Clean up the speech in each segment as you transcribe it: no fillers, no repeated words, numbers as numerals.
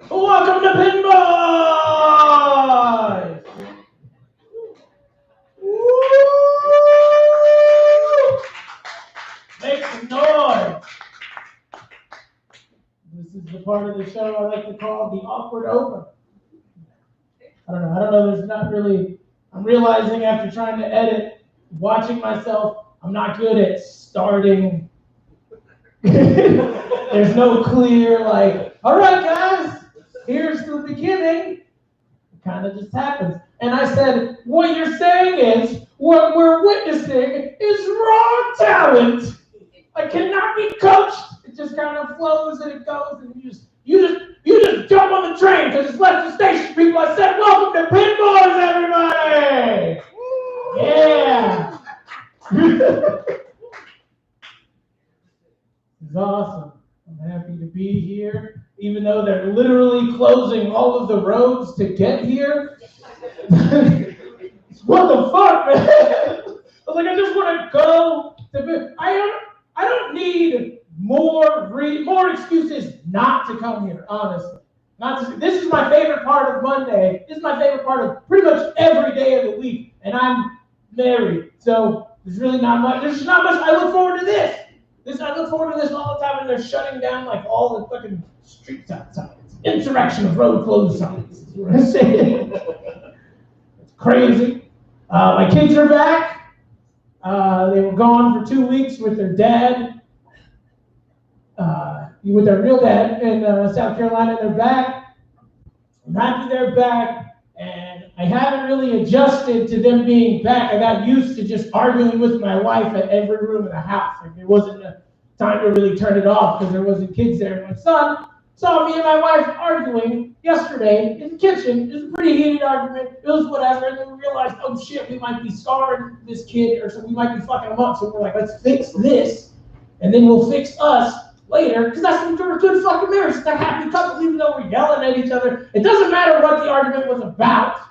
Welcome to Pinboys! Woo! Make some noise! This is the part of the show I like to call the awkward open. I don't know, there's not really, I'm realizing after trying to edit, watching myself, I'm not good at starting. There's no clear, like, all right, guys, here's the beginning. It kind of just happens. And I said, what you're saying is, what we're witnessing is raw talent. I cannot be coached. It just kind of flows and it goes, and you just jump on the train because it's left the station. People, I said, welcome to Pinboys, everybody! Yeah! It's awesome. I'm happy to be here, even though they're literally closing all of the roads to get here. What the fuck, man? I was like, I just want to go to. I don't need more excuses not to come here. Honestly, this is my favorite part of Monday. This is my favorite part of pretty much every day of the week, and I'm married, so there's really not much. There's not much. I look forward to this. I look forward to this all the time, and they're shutting down like all the fucking street signs. Insurrection of road closed signs. Is what I'm saying. It's crazy. My kids are back. They were gone for 2 weeks with their dad, with their real dad in South Carolina. They're back. I'm happy they're back, and I haven't really adjusted to them being back. I got used to just arguing with my wife at every room in the house. Like, there wasn't a time to really turn it off because there wasn't kids there. My son saw me and my wife arguing yesterday in the kitchen. It was a pretty heated argument. It was whatever. And then we realized, oh shit, we might be scarring this kid, or so we might be fucking him up. So we're like, let's fix this, and then we'll fix us later, because that's when we're a good fucking marriage. It's a happy couple, even though we're yelling at each other. It doesn't matter what the argument was about.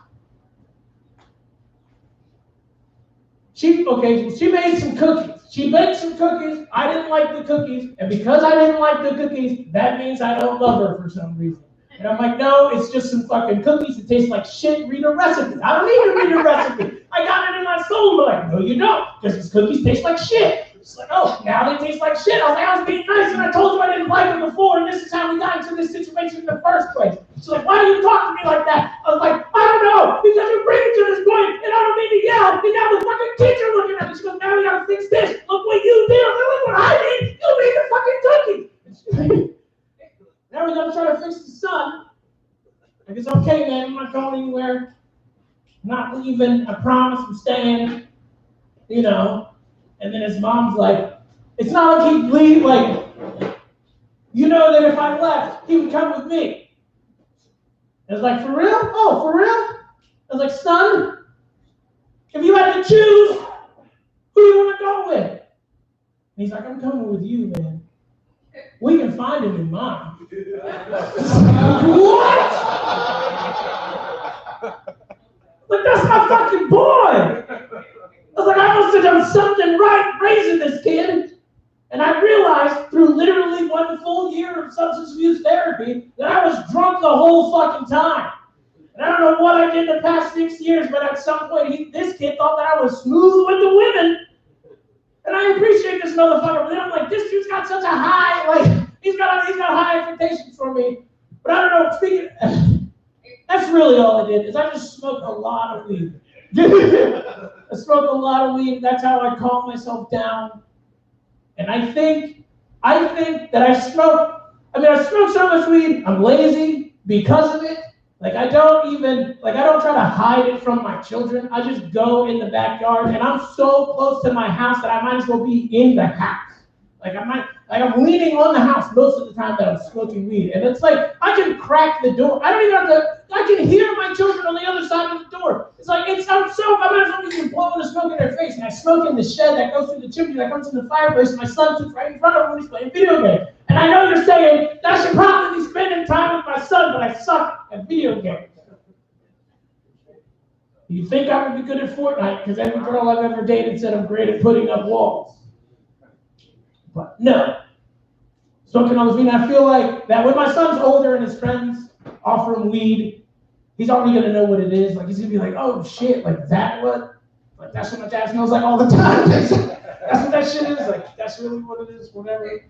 She made some cookies. She baked some cookies. I didn't like the cookies. And because I didn't like the cookies, that means I don't love her for some reason. And I'm like, no, it's just some fucking cookies that taste like shit. Read a recipe. I don't need to read a recipe. I got it in my soul. But like, no, you don't. Because these cookies taste like shit. It's like, oh, now they taste like shit. I was like, I was being nice, and I told you I didn't like them before, and this is how we got into this situation in the first place. She's like, why do you talk to me like that? I was like, I don't know, because you bring it to this point, and I don't mean to yell, and now the fucking kids are looking at me. She goes, now we gotta fix this. Look what you did. I was like, look what I did. You made the fucking cookies. Now we're gonna try to fix the son. Like, it's okay, man. I'm not going anywhere. I'm not leaving. I promise I'm staying. You know. And then his mom's like, it's not like he'd leave, like, you know that if I left, he would come with me. I was like, for real? Oh, for real? I was like, son, if you had to choose, who do you want to go with? And he's like, I'm coming with you, man. We can find a new mom. What? Like, that's my fucking boy. I was like, I must have done something right raising this kid. And I realized through literally 1 full year of substance abuse therapy that I was drunk the whole fucking time. And I don't know what I did the past 6 years, but at some point, this kid thought that I was smooth with the women. And I appreciate this motherfucker, but then I'm like, this dude's got such a high, like, he's got high expectations for me. But I don't know, that's really all I did, is I just smoked a lot of weed. I smoke a lot of weed. That's how I calm myself down. And I think that I smoke so much weed, I'm lazy because of it. Like, I don't try to hide it from my children. I just go in the backyard, and I'm so close to my house that I might as well be in the house. Like I'm leaning on the house most of the time that I'm smoking weed. And it's like, I can crack the door. I don't even have to, I can hear my children on the other side of the door. It's like, I might as well be blowing the smoke in their face. And I smoke in the shed that goes through the chimney, that comes in the fireplace. And my son sits right in front of him when he's playing video games. And I know you're saying, I should probably be spending time with my son, but I suck at video games. You think I would be good at Fortnite because every girl I've ever dated said I'm great at putting up walls. But no. Smoking all this weed, and I feel like that when my son's older and his friends offer him weed, he's already going to know what it is. Like, he's going to be like, oh shit, like that what? Like, that's what my dad smells like all the time. That's what that shit is. Like, that's really what it is, whatever.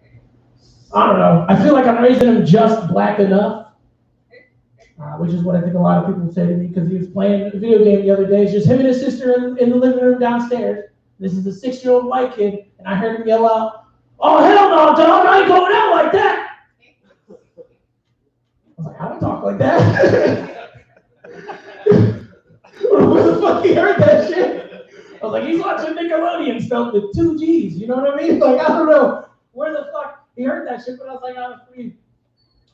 I don't know. I feel like I'm raising him just black enough. Which is what I think a lot of people say to me, because he was playing a video game the other day. It's just him and his sister in the living room downstairs. This is a 6-year-old white kid, and I heard him yell out, oh, hell no, dog, I ain't going out like that. I was like, I don't talk like that. Where the fuck he heard that shit? I was like, he's watching Nickelodeon spelled with 2 G's, you know what I mean? Like, I don't know where the fuck he heard that shit, but I was like,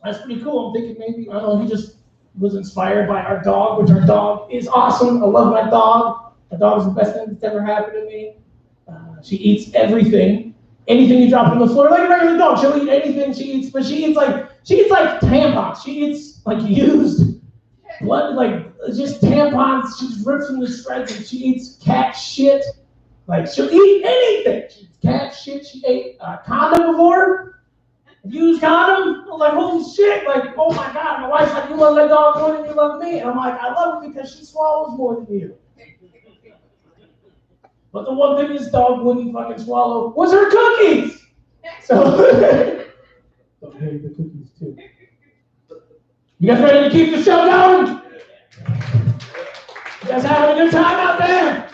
that's pretty cool. I'm thinking maybe, I don't know, he just was inspired by our dog, which our dog is awesome. I love my dog. My dog is the best thing that's ever happened to me. She eats everything. Anything you drop on the floor, like a regular dog, she'll eat anything she eats, but she eats like tampons. She eats like used blood, like just tampons. She just rips them to shreds, and she eats cat shit. Like, she'll eat anything. She eats cat shit. She ate condom before. Used condom. I was like, holy shit, like, oh my God. My wife's like, you love that dog more than you love me. And I'm like, I love her because she swallows more than you. But the one thing this dog wouldn't fucking swallow was her cookies. So, I hate the cookies too. You guys ready to keep the show going? You guys having a good time out there?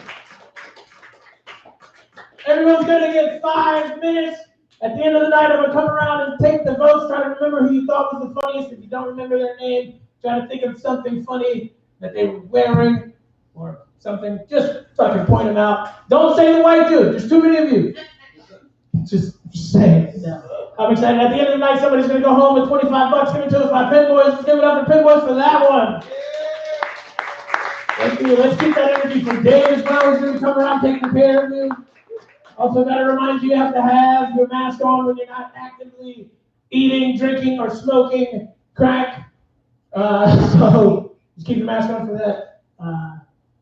Everyone's gonna get 5 minutes. At the end of the night, I'm going to come around and take the votes, try to remember who you thought was the funniest. If you don't remember their name, try to think of something funny that they were wearing or something. Just fucking point them out. Don't say the white dude. There's too many of you. Just say it. I'm excited. At the end of the night, somebody's going to go home with $25 given to us by Pinboys. Let's give it up for Pinboys for that one. Let's keep that energy for Dave as well. He's going to come around taking care of you. Also, got to remind you have to have your mask on when you're not actively eating, drinking, or smoking crack. So just keep your mask on for that.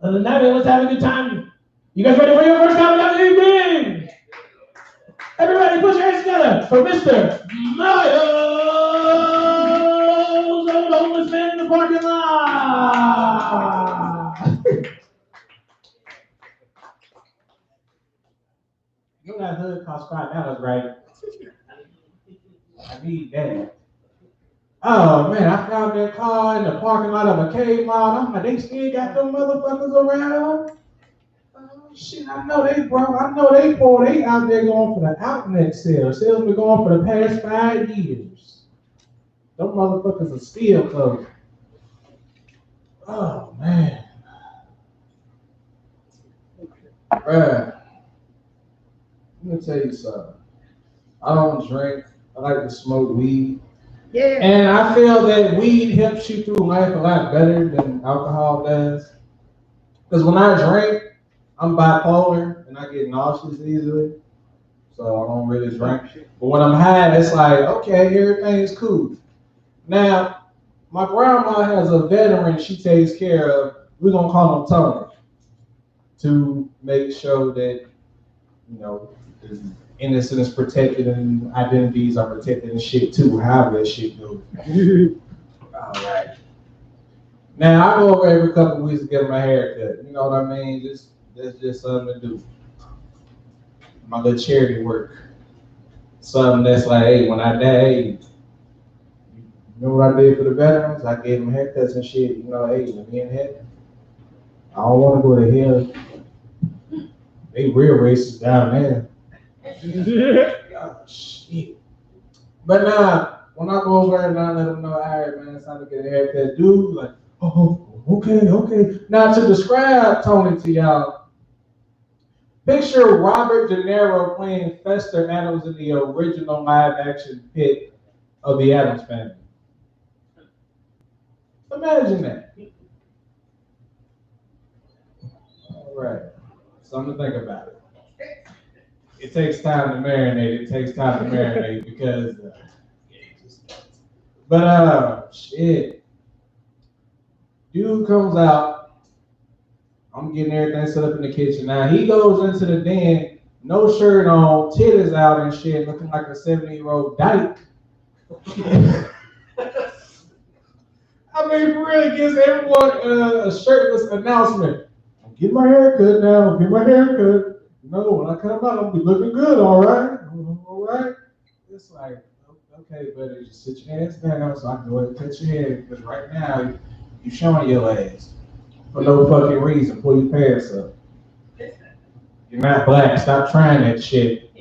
Other than that, let's have a good time. You guys ready for your first comment of the evening? Everybody, put your hands together for Mr. Miles, old homeless man in the parking lot. You know that hood costs $5, right? I need that. Oh man, I found that car in the parking lot of a cave mall. I'm like, they still got them motherfuckers around. Oh shit, I know they poor. They out there going for the outlet sales. Sales been going for the past 5 years. Them motherfuckers are still closed. Oh man. Bruh. Let me tell you something. I don't drink. I like to smoke weed. Yeah. And I feel that weed helps you through life a lot better than alcohol does. Because when I drink, I'm bipolar and I get nauseous easily. So I don't really drink. But when I'm high, it's like, okay, everything's cool. Now, my grandma has a veteran she takes care of. We're going to call him Tony. To make sure that, you know, innocence is protected and identities are protected and shit too, however that shit goes. All right. Now, I go over every couple of weeks to get my hair cut. You know what I mean? That's just something to do. My little charity work. Something that's like, hey, when I die, hey, you know what I did for the veterans? I gave them haircuts and shit. You know, hey, when we in heaven, I don't want to go to hell. They real racist down there. Oh, shit. But nah, when I go over and I let them know, all right, man, it's time to get a haircut. Dude, like, oh, okay. Now, to describe Tony to y'all, Picture Robert De Niro playing Fester Addams in the original live-action Pit of the Addams Family. Imagine that. All right, something to think about it. It takes time to marinate. Because, shit. Dude comes out. I'm getting everything set up in the kitchen. Now he goes into the den, no shirt on, titties out and shit, looking like a 70-year-old dyke. I mean, for real, it gives everyone a shirtless announcement. I'm getting my hair cut now. I'm getting my hair cut. No, when I come out, I'm gonna be looking good, all right? All right? It's like, okay, buddy, just sit your hands down so I can go ahead and touch your head, because right now, you're showing your ass. For no fucking reason, pull your pants up. You're not black, stop trying that shit.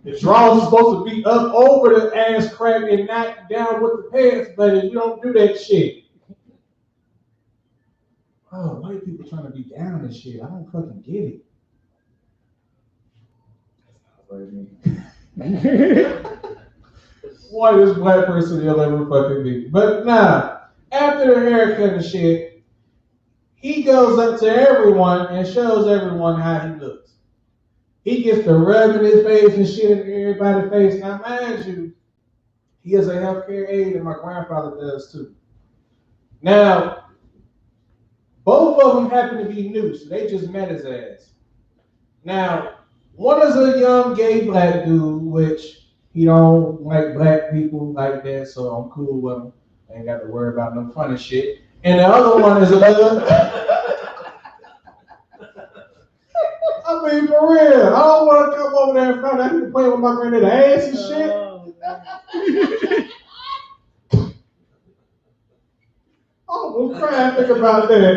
The drawers are supposed to be up over the ass crack and not down with the pants, buddy. You don't do that shit. Oh, white people trying to be down and shit. I don't fucking get it. Whitest black person you'll ever fucking be. But nah, after the haircut and shit, he goes up to everyone and shows everyone how he looks. He gets to rubbing his face and shit in everybody's face. Now, mind you, he is a healthcare aide and my grandfather does too. Now, both of them happen to be new, so they just met his ass. Now, one is a young gay black dude, which he don't like black people like that, so I'm cool with him. I ain't got to worry about no funny shit. And the other one is another. I mean, for real, I don't want to come over there and find out he can play with my granddad's ass and shit. Oh, I'm crying think about that.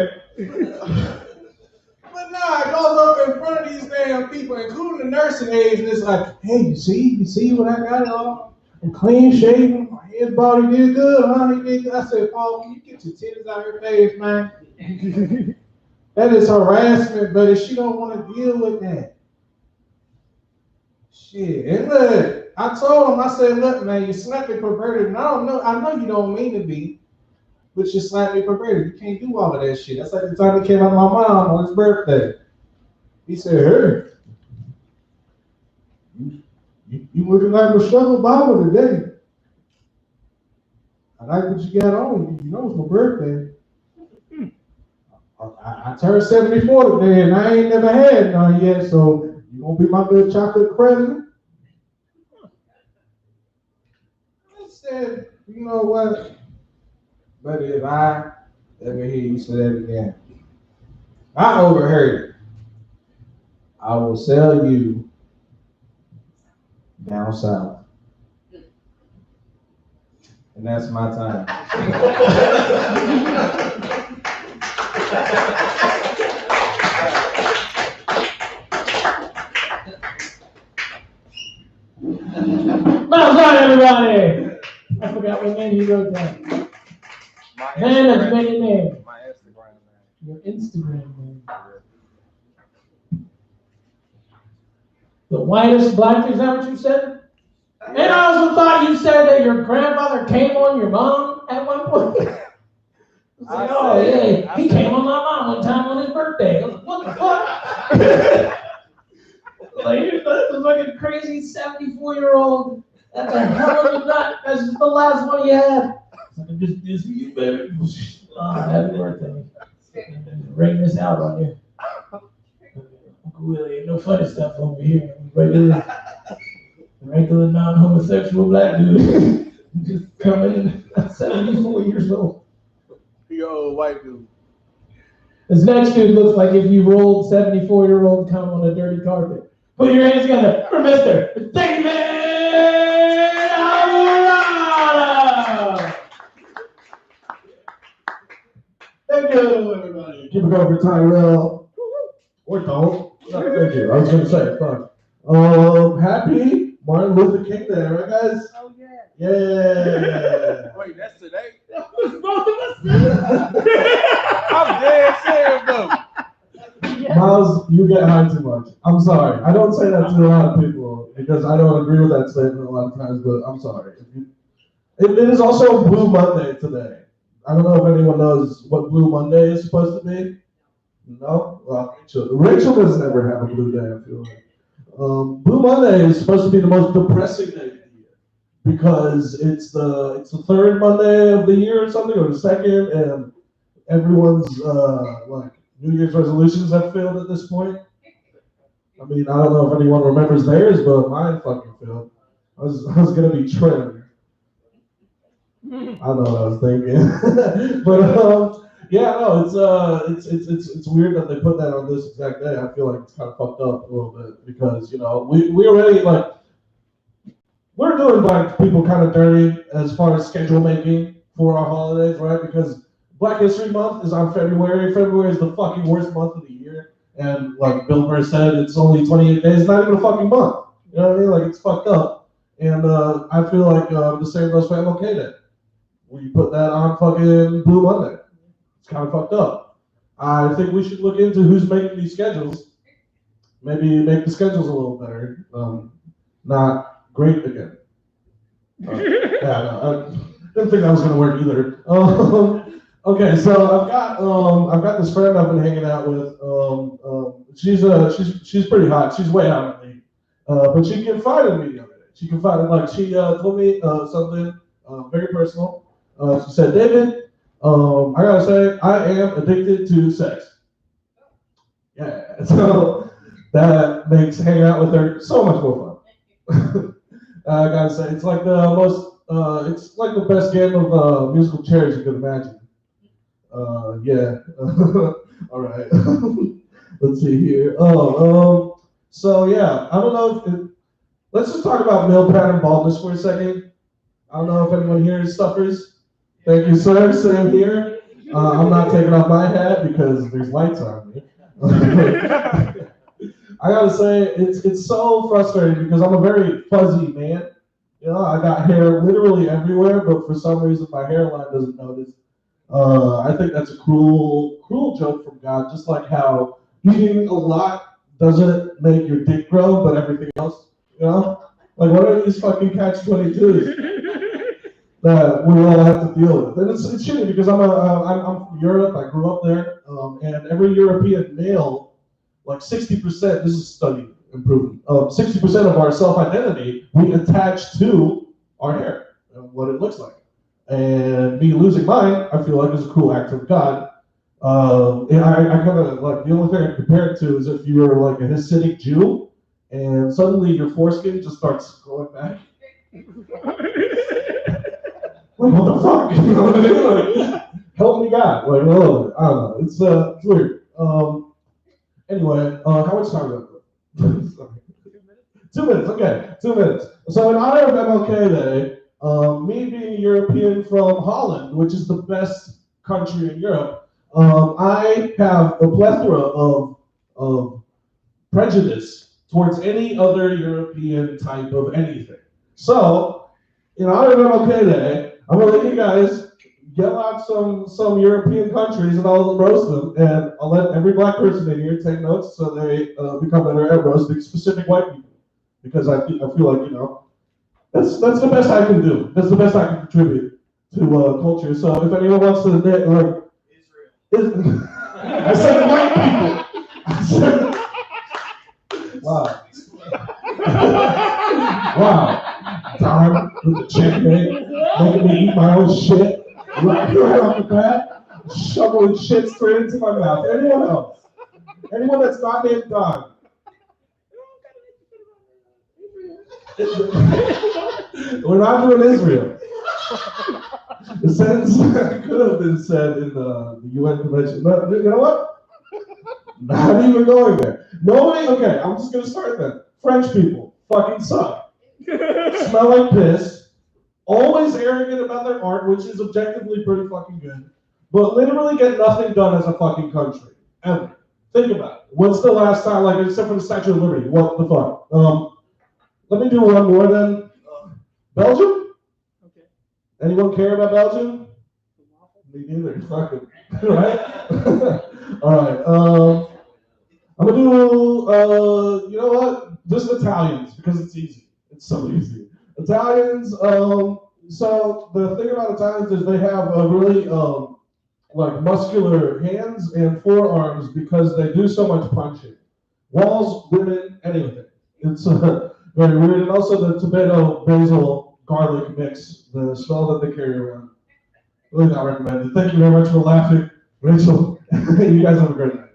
But nah, it goes up in front of these damn people, including the nursing aides, and it's like, hey, you see what I got on? I'm clean shaven, my head body did good, huh? He did good. I said, Paul, can you get your titties out of your face, man? That is harassment, but if she don't want to deal with that. Shit. And look, I told him, I said, look, man, you slightly perverted, and I know you don't mean to be, but you're slightly perverted. You can't do all of that shit. That's like the time he came out of my mom on his birthday. He said, hey, you looking like Michelle Obama today. I like what you got on. You know it's my birthday. I turned 74 today, and I ain't never had none yet, so you gonna be my good chocolate president? I said, you know what? But if I ever hear you say that again, I overheard it. I will sell you down south. And that's my time. Miles on, everybody! I forgot what name you wrote down. Hannah's maiden name. My Instagram name. Your Instagram name. The whitest black, is that what you said? And I also thought you said that your grandfather came on your mom at one point. He came on my mom one time on his birthday. I was like, what the fuck? Like, that's a fucking crazy 74-year-old. That's a hell of a nut. That's just the last one he had. I'm just dissing you, baby. Oh, happy birthday. Ring this out on you. Uncle Willie, ain't no funny stuff over here. Regular non-homosexual black dude. Just coming in at 74 years old. Big old white dude. This next dude looks like if you rolled 74-year-old cum on a dirty carpet. Put your hands together for Mr. David Alvarado! Thank you, everybody. Keep it going for Tyrell. Or don't. Thank you. I was going to say, fuck. Happy Martin Luther King Day, right, guys? Oh, yeah. Yeah. Wait, that's today? That was both of us. I'm dead serious, though. Miles, you get high too much. I'm sorry. I don't say that to a lot of people because I don't agree with that statement a lot of times, but I'm sorry. It is also Blue Monday today. I don't know if anyone knows what Blue Monday is supposed to be. No? Well, Rachel doesn't ever have a blue day, I feel like. Blue Monday is supposed to be the most depressing day of the year because it's the third Monday of the year or something, or the second, and everyone's like New Year's resolutions have failed at this point. I mean, I don't know if anyone remembers theirs, but mine fucking failed. I was gonna be trimmed. I don't know what I was thinking, but yeah, no, it's weird that they put that on this exact day. I feel like it's kind of fucked up a little bit because we already like we're doing like people kind of dirty as far as schedule making for our holidays, right? Because Black History Month is on February. February is the fucking worst month of the year, and like Bill Burr said, it's only 28 days, not even a fucking month. You know what I mean? Like it's fucked up, and I feel like the same goes for MLK Day. We put that on fucking Blue Monday. It's kind of fucked up. I think we should look into who's making these schedules. Maybe make the schedules a little better. Not great again. Yeah, no, I didn't think that was gonna work either. Okay, so I've got this friend I've been hanging out with. She's pretty hot. She's way out of me, but she confided in me the other day. She told me something very personal. She said, David, I gotta say, I am addicted to sex. Yeah, so that makes hanging out with her so much more fun. I gotta say, it's like it's like the best game of musical chairs you could imagine. Yeah. All right. Let's see here. So yeah, I don't know let's just talk about male pattern baldness for a second. I don't know if anyone here suffers. Thank you, sir. Same here. I'm not taking off my hat because there's lights on me. I gotta say, it's so frustrating because I'm a very fuzzy man. I got hair literally everywhere, but for some reason my hairline doesn't notice. I think that's a cruel joke from God, just like how eating a lot doesn't make your dick grow, but everything else, Like, what are these fucking catch-22s that we all have to deal with? And it's shitty because I'm from Europe. I grew up there, and every European male, like 60%, this is study improvement, 60% of our self-identity we attach to our hair and what it looks like. And me losing mine, I feel like is a cruel act of God. And I kind of like the only thing I compare it to is if you're like a Hasidic Jew and suddenly your foreskin just starts growing back. Like, what the fuck? You know what I mean? Like, help me God. Like, oh, I don't know. It's weird. Anyway, how much time do I have? 2 minutes. Okay, 2 minutes. So in honor of MLK Day, me being a European from Holland, which is the best country in Europe, I have a plethora of prejudice towards any other European type of anything. So, in honor of MLK Day, I'm gonna let you guys yell out some European countries and I'll roast them, and I'll let every black person in here take notes so they become better at roasting specific white people. Because I feel like, that's the best I can do. That's the best I can contribute to culture. So if anyone wants to, like, Israel. I said white people. I said, wow. Wow. Don with the checkmate, making me eat my own shit. Right off the bat, shoveling shit straight into my mouth. Anyone else? Anyone that's not named Don? We're not doing Israel. The sentence could have been said in the UN Convention. But you know what? Not even going there. Nobody, okay, I'm just going to start then. French people fucking suck. Smell like piss. Always arrogant about their art, which is objectively pretty fucking good. But literally get nothing done as a fucking country. Ever. Think about it. When's the last time, like, except for the Statue of Liberty? What the fuck? Let me do one more then. Belgium? Okay. Anyone care about Belgium? Me neither. Fuck it. Right? All right. I'm gonna do, you know what? Just Italians, because it's easy. It's so easy. Italians, so the thing about Italians is they have a really, like muscular hands and forearms because they do so much punching. Walls, women, anything. It's very weird. And also the tomato, basil, garlic mix, the smell that they carry around. Really not recommended. Thank you very much for laughing. Rachel, you guys have a great night.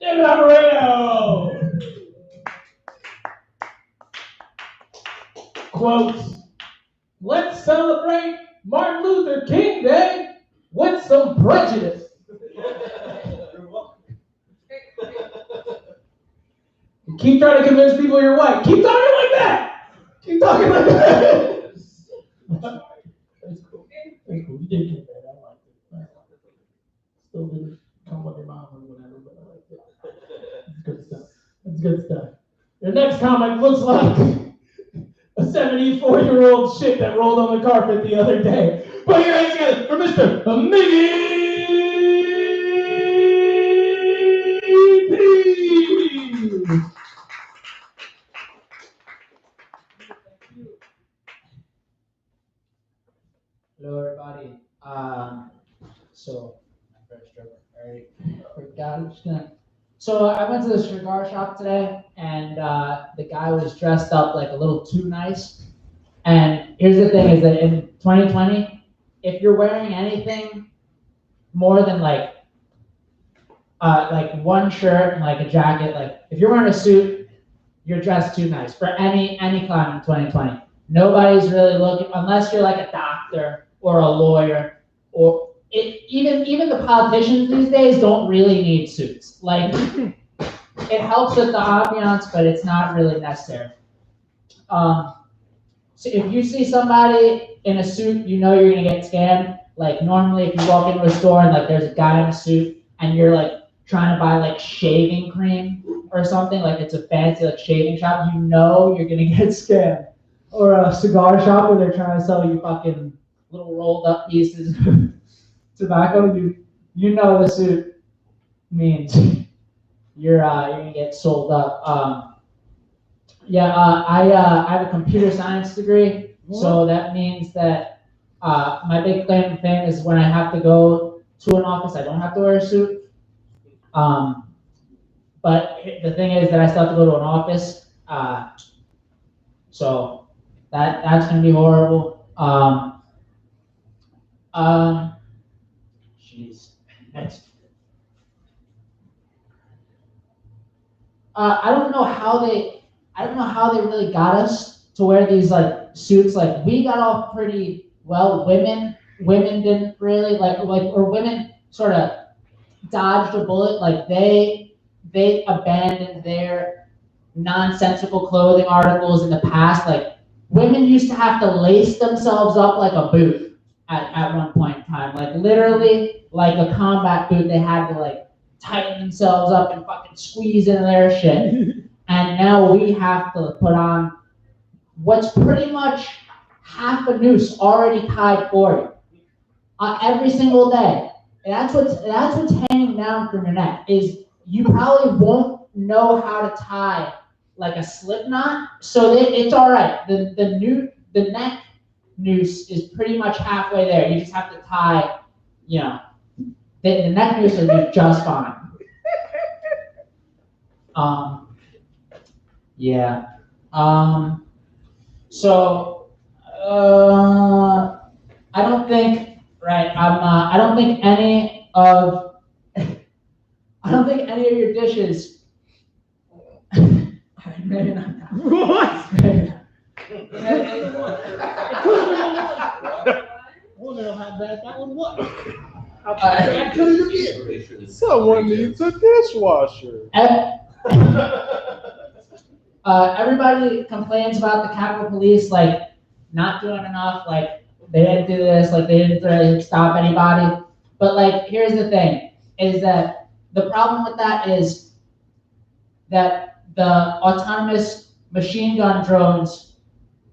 David Alvarado! Quote, let's celebrate Martin Luther King Day with some prejudice. Keep trying to convince people you're white. Keep talking like that. Keep talking like that. That's cool. That's cool. You did get that. I liked it. Still didn't come with your mom or whatever, but I liked it. That's good stuff. That's good stuff. Your next comic looks like a 74-year-old shit that rolled on the carpet the other day. Put your hands together for Mr. Miggy P. Hello, everybody. So my first joke, right? Forgot. I'm just gonna. So I went to the cigar shop today, and the guy was dressed up like a little too nice. And here's the thing: is that in 2020, if you're wearing anything more than like one shirt and like a jacket, like if you're wearing a suit, you're dressed too nice for any climate in 2020. Nobody's really looking unless you're like a doctor or a lawyer, or even the politicians these days don't really need suits. Like, it helps with the ambiance, but it's not really necessary. So if you see somebody in a suit, you know you're gonna get scammed. Like normally, if you walk into a store and like there's a guy in a suit and you're like trying to buy like shaving cream or something, like it's a fancy like shaving shop, you know you're gonna get scammed. Or a cigar shop where they're trying to sell you fucking little rolled up pieces of tobacco, you know the suit means you're gonna get sold up. I have a computer science degree, so that means that my big claim to fame is when I have to go to an office, I don't have to wear a suit. But the thing is that I still have to go to an office, so that's gonna be horrible. Jeez. I don't know how they really got us to wear these like suits. Like we got off pretty well. Women didn't really or women sort of dodged a bullet. Like they abandoned their nonsensical clothing articles in the past. Like women used to have to lace themselves up like a boot at one point in time. Like literally like a combat boot, they had to like tighten themselves up and fucking squeeze into their shit. And now we have to put on what's pretty much half a noose already tied for you every single day. And that's what's hanging down from your neck. Is you probably won't know how to tie like a slip knot, so it's all right. The neck noose is pretty much halfway there. You just have to tie, the neck noose will be just fine. Yeah. So I don't think I don't think any of your dishes. Maybe not. What? Someone needs a dishwasher. Everybody complains about the Capitol Police, like, not doing enough, like, they didn't do this, like, they didn't really stop anybody. But, like, here's the thing, is that the problem with that is that the autonomous machine gun drones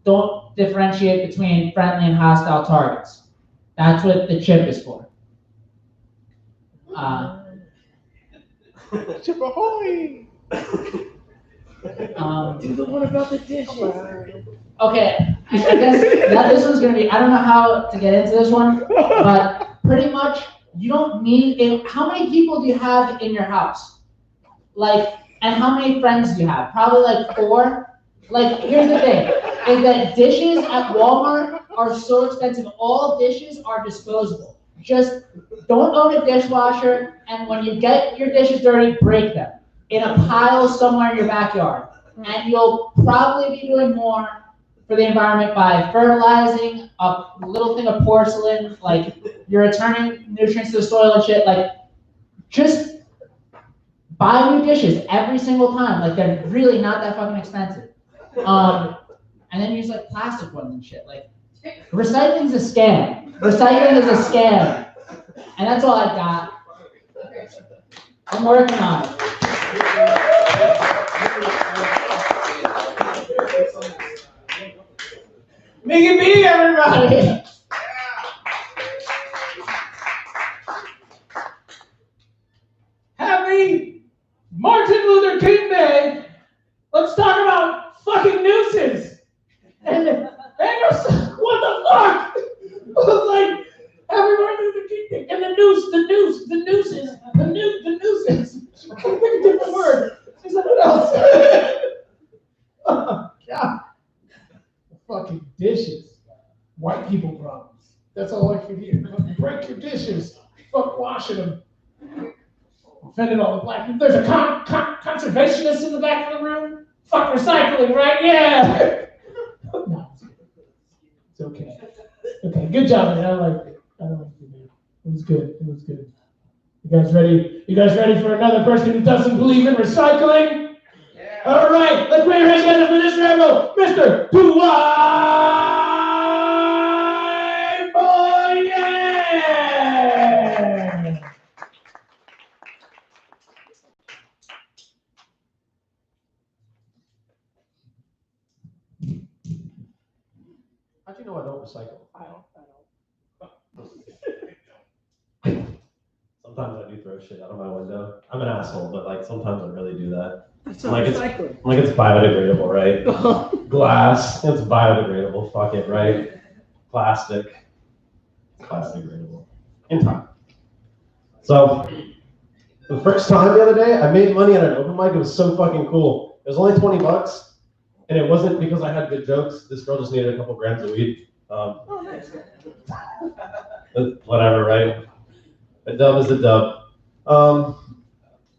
don't differentiate between friendly and hostile targets. That's what the chip is for. Chip ahoy! Do the one about the dishes. Okay, I guess this one's gonna be, I don't know how to get into this one, but pretty much you don't need it. How many people do you have in your house? Like, and how many friends do you have? Probably like 4. Like, here's the thing, is that dishes at Walmart are so expensive. All dishes are disposable. Just don't own a dishwasher, and when you get your dishes dirty, break them in a pile somewhere in your backyard. And you'll probably be doing more for the environment by fertilizing a little thing of porcelain, like you're returning nutrients to the soil and shit. Like, just buy new dishes every single time. Like, they're really not that fucking expensive. And then use like plastic ones and shit. Like, recycling's a scam. Recycling is a scam. And that's all I got. I'm working on it. Mickey B, everybody! Happy Martin Luther King Day! Let's talk about fucking nooses! And what the fuck? I was like, Happy Martin Luther King Day! And the nooses. I can't think of a different word. Is that what else? Oh, God. Fucking dishes. White people problems. That's all I can hear. Break your dishes. Fuck washing them. Offended all the black people. There's a conservationist in the back of the room. Fuck recycling, right? Yeah. No, it's okay. Okay, good job, man. I liked it. I liked it, man. It was good. You guys ready? You guys ready for another person who doesn't believe in recycling? All right, let's bring your hands together for this ramble, Mr. Dwight Boy. How'd you know I don't recycle? I don't. Sometimes I do throw shit out of my window. I'm an asshole, but like sometimes I really do that. That's I'm not like recycling. it's biodegradable, right? Glass, it's biodegradable. Fuck it, right? Plastic, it's biodegradable. In time. So the first time the other day, I made money at an open mic. It was so fucking cool. It was only $20, and it wasn't because I had good jokes. This girl just needed a couple grams of weed. Oh, nice. Whatever, right? A dub is a dub.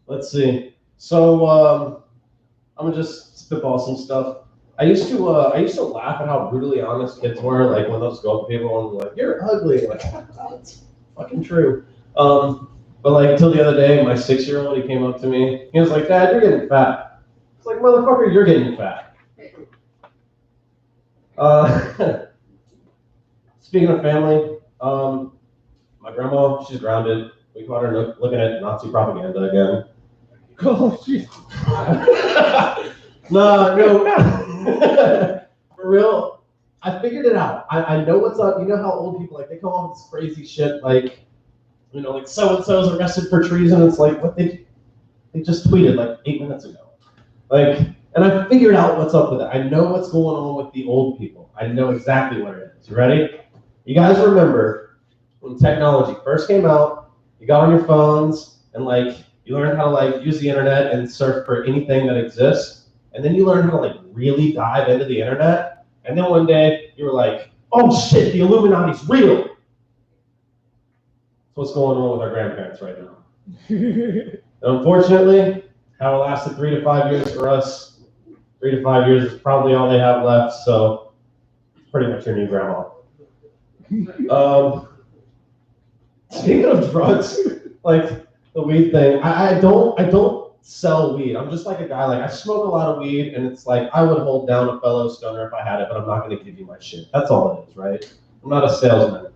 Let's see. So I'm gonna just spitball some stuff. I used to laugh at how brutally honest kids were, like when those go up to people and like, "You're ugly." Like, that's fucking true. But like until the other day, my 6-year-old, he came up to me. He was like, "Dad, you're getting fat." It's like, "Motherfucker, you're getting fat." Speaking of family, my grandma, she's grounded. We caught her looking at Nazi propaganda again. Oh, shit. No. For real, I figured it out. I know what's up. You know how old people, like, they come up with this crazy shit, like, you know, like so-and-so's arrested for treason. It's like, what they just tweeted like 8 minutes ago. Like, and I figured out what's up with it. I know what's going on with the old people. I know exactly what it is. You ready? You guys remember when technology first came out, you got on your phones and like you learned how to like use the internet and search for anything that exists. And then you learned how to like really dive into the internet. And then one day you were like, oh shit, the Illuminati's real. That's what's going on with our grandparents right now. And unfortunately, how it lasted 3 to 5 years for us. 3 to 5 years is probably all they have left. So it's pretty much your new grandma. Speaking of drugs, like the weed thing, I don't sell weed. I'm just like a guy, like I smoke a lot of weed and it's like I would hold down a fellow stoner if I had it, but I'm not gonna give you my shit. That's all it is, right? I'm not a salesman.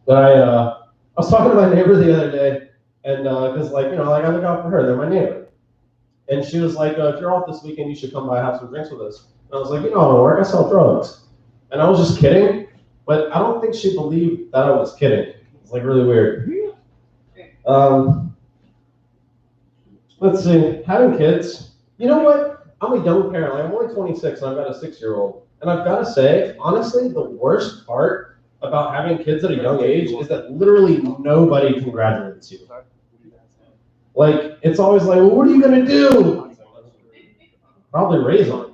But I was talking to my neighbor the other day and cause like, you know, like I look out for her, they're my neighbor. And she was like, if you're off this weekend, you should come by and have some drinks with us. And I was like, you know, I don't work, I sell drugs. And I was just kidding. but I don't think she believed that I was kidding. It's like really weird. Let's see, having kids. You know what? I'm a young parent. Like, I'm only 26 and I've got a 6-year-old. And I've got to say, honestly, the worst part about having kids at a young age is that literally nobody congratulates you. Like, it's always like, well, what are you going to do? Probably raise on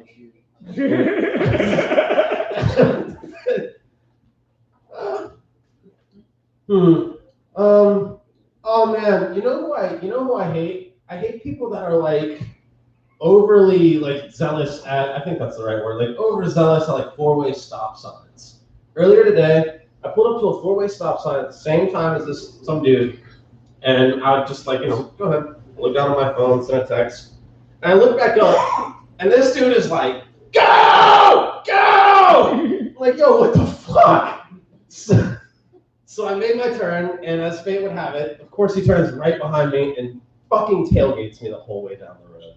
Oh man, you know who I hate? I hate people that are like overly like zealous at, I think that's the right word, like overzealous at like 4-way stop signs. Earlier today, I pulled up to a 4-way stop sign at the same time as some dude, and I just like, go ahead, look down on my phone, send a text, and I look back up, and this dude is like, go! I'm like, yo, what the fuck? So I made my turn, and as fate would have it, of course he turns right behind me and fucking tailgates me the whole way down the road.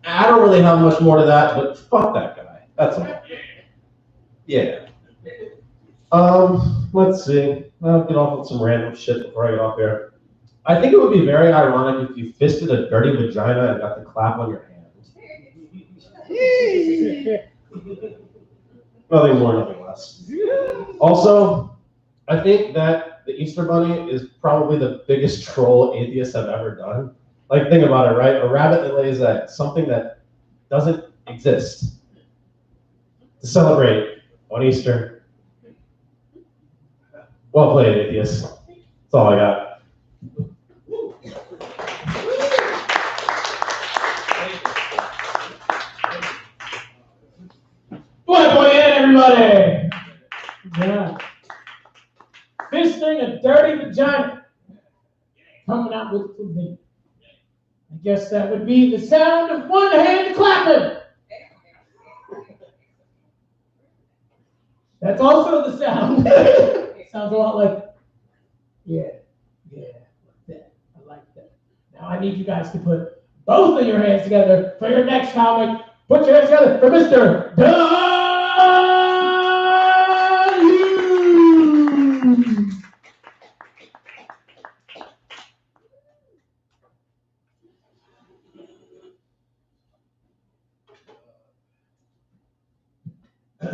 I don't really have much more to that, but fuck that guy. That's all. Yeah. Let's see. I'll get off with some random shit before I get off here. I think it would be very ironic if you fisted a dirty vagina and got to clap on your hand. Nothing more, nothing less. Also, I think that the Easter Bunny is probably the biggest troll atheists have ever done. Like, think about it, right? A rabbit that lays eggs, something that doesn't exist. To celebrate on Easter. Well played, atheists. That's all I got. Boy, everybody! Yeah. Fisting a dirty vagina. Coming out with the I guess that would be the sound of one hand clapping. That's also the sound. Sounds a lot like, yeah, like that. I like that. Now I need you guys to put both of your hands together for your next comic. Put your hands together for Mr. Dunn. I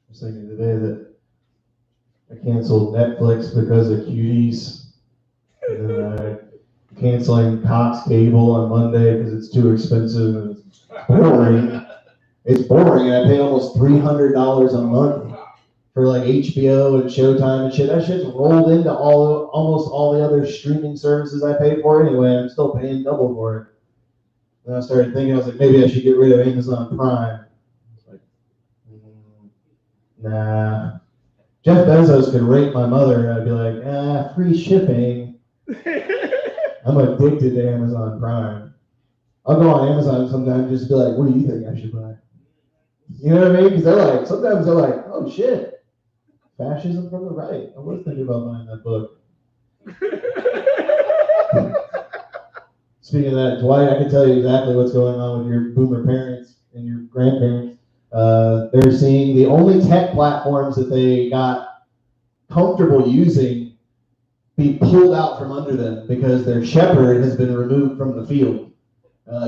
was thinking today that I canceled Netflix because of cuties. And then I'm canceling Cox Cable on Monday because it's too expensive and it's boring. It's boring, and I pay almost $300 a month for like HBO and Showtime and shit. That shit's rolled into almost all the other streaming services I pay for anyway. I'm still paying double for it. Then I started thinking, I was like, maybe I should get rid of Amazon Prime. Nah. Jeff Bezos could rape my mother, and I'd be like, free shipping. I'm addicted to Amazon Prime. I'll go on Amazon sometimes and just be like, what do you think I should buy? You know what I mean? Because sometimes they're like, oh shit, fascism from the right. I was thinking about buying that book. Speaking of that, Dwight, I can tell you exactly what's going on with your boomer parents and your grandparents. They're seeing the only tech platforms that they got comfortable using be pulled out from under them because their shepherd has been removed from the field.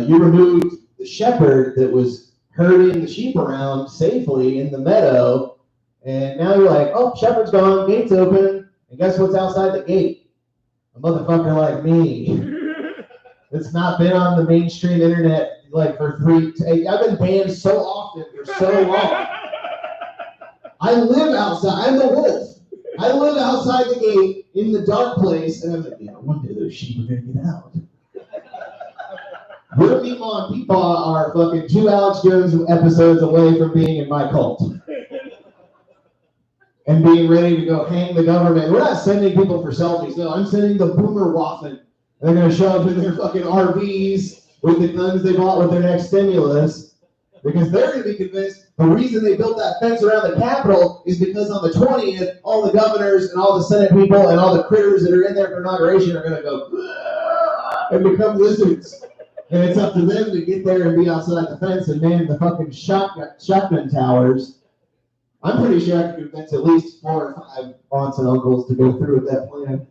You removed the shepherd that was herding the sheep around safely in the meadow, and now you're like, oh, shepherd's gone, gate's open, and guess what's outside the gate? A motherfucker like me. It's not been on the mainstream internet like for I've been banned so often for so long. I live outside. I'm the wolf. I live outside the gate in the dark place, and I'm like, one day those sheep are gonna get out. Your Meemaw and Peepaw are fucking 2 Alex Jones episodes away from being in my cult. And being ready to go hang the government. We're not sending people for selfies, no. I'm sending the boomer waffin. They're going to show up in their fucking RVs with the guns they bought with their next stimulus. Because they're going to be convinced the reason they built that fence around the Capitol is because on the 20th, all the governors and all the Senate people and all the critters that are in there for inauguration are going to go and become lizards. And it's up to them to get there and be outside the fence and man the fucking shotgun towers I'm pretty sure I can convince at least 4 or 5 aunts and uncles to go through with that plan.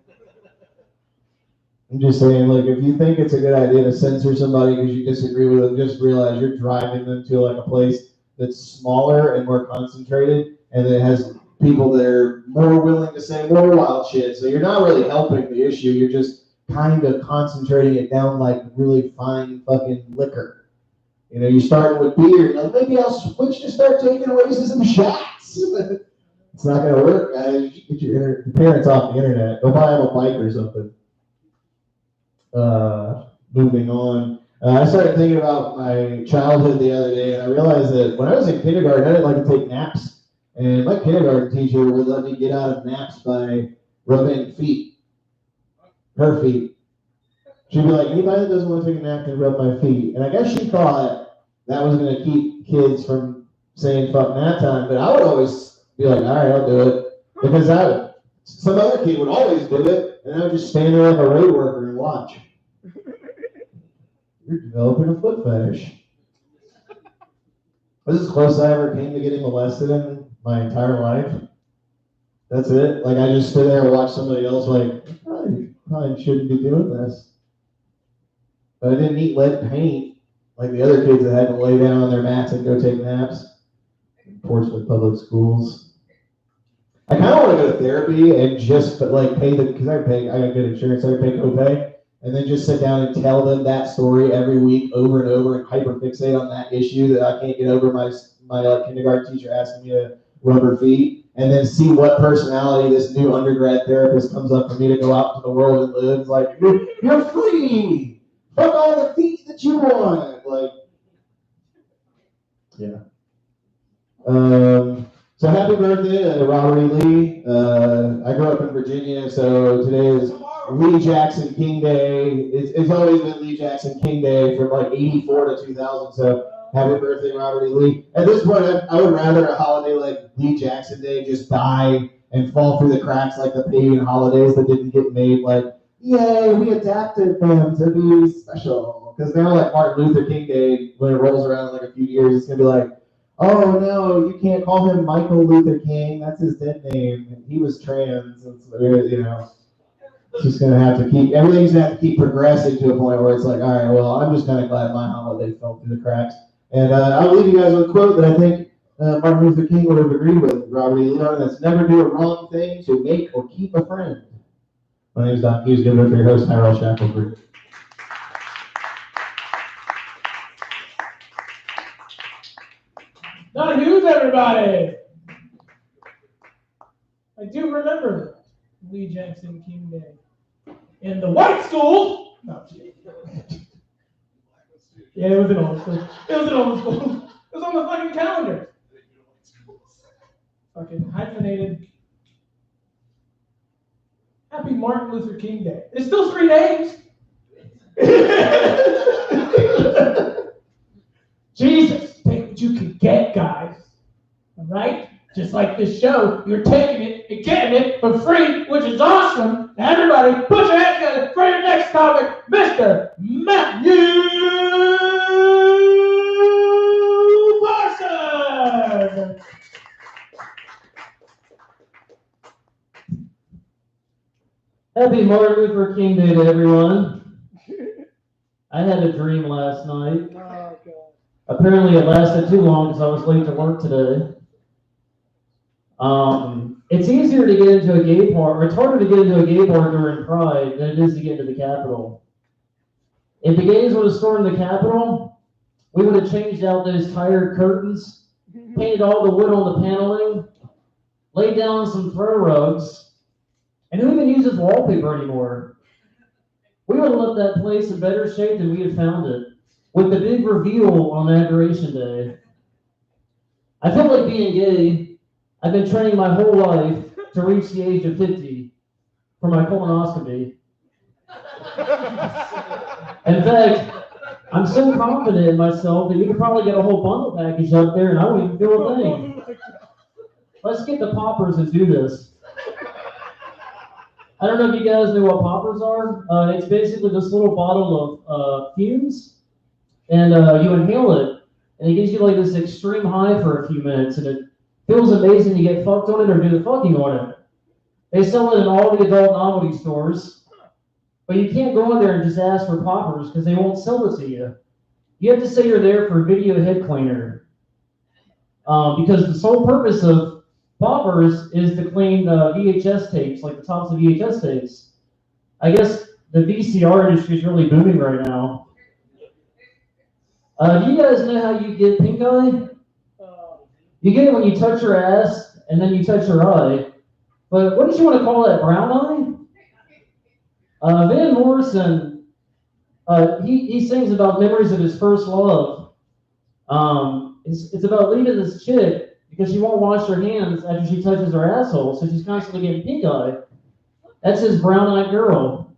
I'm just saying, like, if you think it's a good idea to censor somebody because you disagree with them, just realize you're driving them to like a place that's smaller and more concentrated, and that has people that are more willing to say more wild shit. So you're not really helping the issue. You're just kind of concentrating it down like really fine fucking liquor. You know, you start with beer, you're like, maybe I'll switch to start taking away some shots. It's not gonna work, guys. You get your parents off the internet. Go buy them a bike or something. Moving on. I started thinking about my childhood the other day, and I realized that when I was in kindergarten, I didn't like to take naps. And my kindergarten teacher would let me get out of naps by rubbing feet. Her feet. She'd be like, anybody that doesn't want to take a nap can rub my feet. And I guess she thought that was going to keep kids from saying fuck nap time, but I would always be like, all right, I'll do it. Because some other kid would always do it, and I would just stand there like a road worker and watch. You're developing a foot fetish. This is as close I ever came to getting molested in my entire life. That's it. Like, I just stood there and watched somebody else like, probably shouldn't be doing this. But I didn't eat lead paint like the other kids that had to lay down on their mats and go take naps in Portsmouth public schools. I kind of want to go to therapy and just pay because I got good insurance, so I pay copay, and then just sit down and tell them that story every week over and over and hyperfixate on that issue that I can't get over my kindergarten teacher asking me to rub her feet, and then see what personality this new undergrad therapist comes up for me to go out to the world and live. It's like, you're free! Fuck all the feet that you want! Like, yeah. So happy birthday to Robert E. Lee. I grew up in Virginia, so today is Lee Jackson King Day. It's always been Lee Jackson King Day from like 84 to 2000, so happy birthday, Robert E. Lee. At this point, I would rather a holiday like Lee Jackson Day just die and fall through the cracks like the pagan holidays that didn't get made. Like, yay, we adapted them to be special. Because now, like Martin Luther King Day, when it rolls around in like a few years, it's going to be like, oh no, you can't call him Michael Luther King. That's his dead name. He was trans. It's, you know, it's just gonna have to keep everything's gonna have to keep progressing to a point where it's like, all right, well, I'm just kind of glad my holiday fell through the cracks. And I'll leave you guys with a quote that I think Martin Luther King would have agreed with Robert E. Lee. That's never do a wrong thing to make or keep a friend. My name is Don Hughes. Give it up for your host, Tyrell Shackelford. Don Hughes, everybody! I do remember Lee Jackson King Day. In the white school! No, yeah, it was an old school. It was an old school. It was on the fucking calendar. Fucking hyphenated. Happy Martin Luther King Day. It's still 3 days. Jesus, take what you can get, guys. All right? Just like this show, you're taking it and getting it for free, which is awesome. Now everybody, put your hands together for your next comic, Mr. Matthew Parsons. Happy Martin Luther King Day to everyone. I had a dream last night. Apparently it lasted too long because I was late to work today. It's easier to get into a gay bar, or it's harder to get into a gay bar during Pride than it is to get into the Capitol. If the gays would have stormed the Capitol, we would have changed out those tired curtains, painted all the wood on the paneling, laid down some throw rugs, and who even uses wallpaper anymore? We would have left that place in better shape than we had found it, with the big reveal on Inauguration Day. I feel like being gay. I've been training my whole life to reach the age of 50 for my colonoscopy. In fact, I'm so confident in myself that you could probably get a whole bundle package up there and I won't even feel a thing. Let's get the poppers and do this. I don't know if you guys know what poppers are. It's basically this little bottle of fumes, and you inhale it, and it gives you like this extreme high for a few minutes, and it Feels amazing to get fucked on it or do the fucking on it. They sell it in all the adult novelty stores, but you can't go in there and just ask for poppers because they won't sell it to you. You have to say you're there for video head cleaner. Because the sole purpose of poppers is to clean VHS tapes, like the tops of VHS tapes. I guess the VCR industry is really booming right now. Do you guys know how you get pink eye? You get it when you touch your ass and then you touch your eye. But what did you want to call that, brown eye? Van Morrison, he sings about memories of his first love. It's about leaving this chick because she won't wash her hands after she touches her asshole, so she's constantly getting pink eye. That's his brown-eyed girl.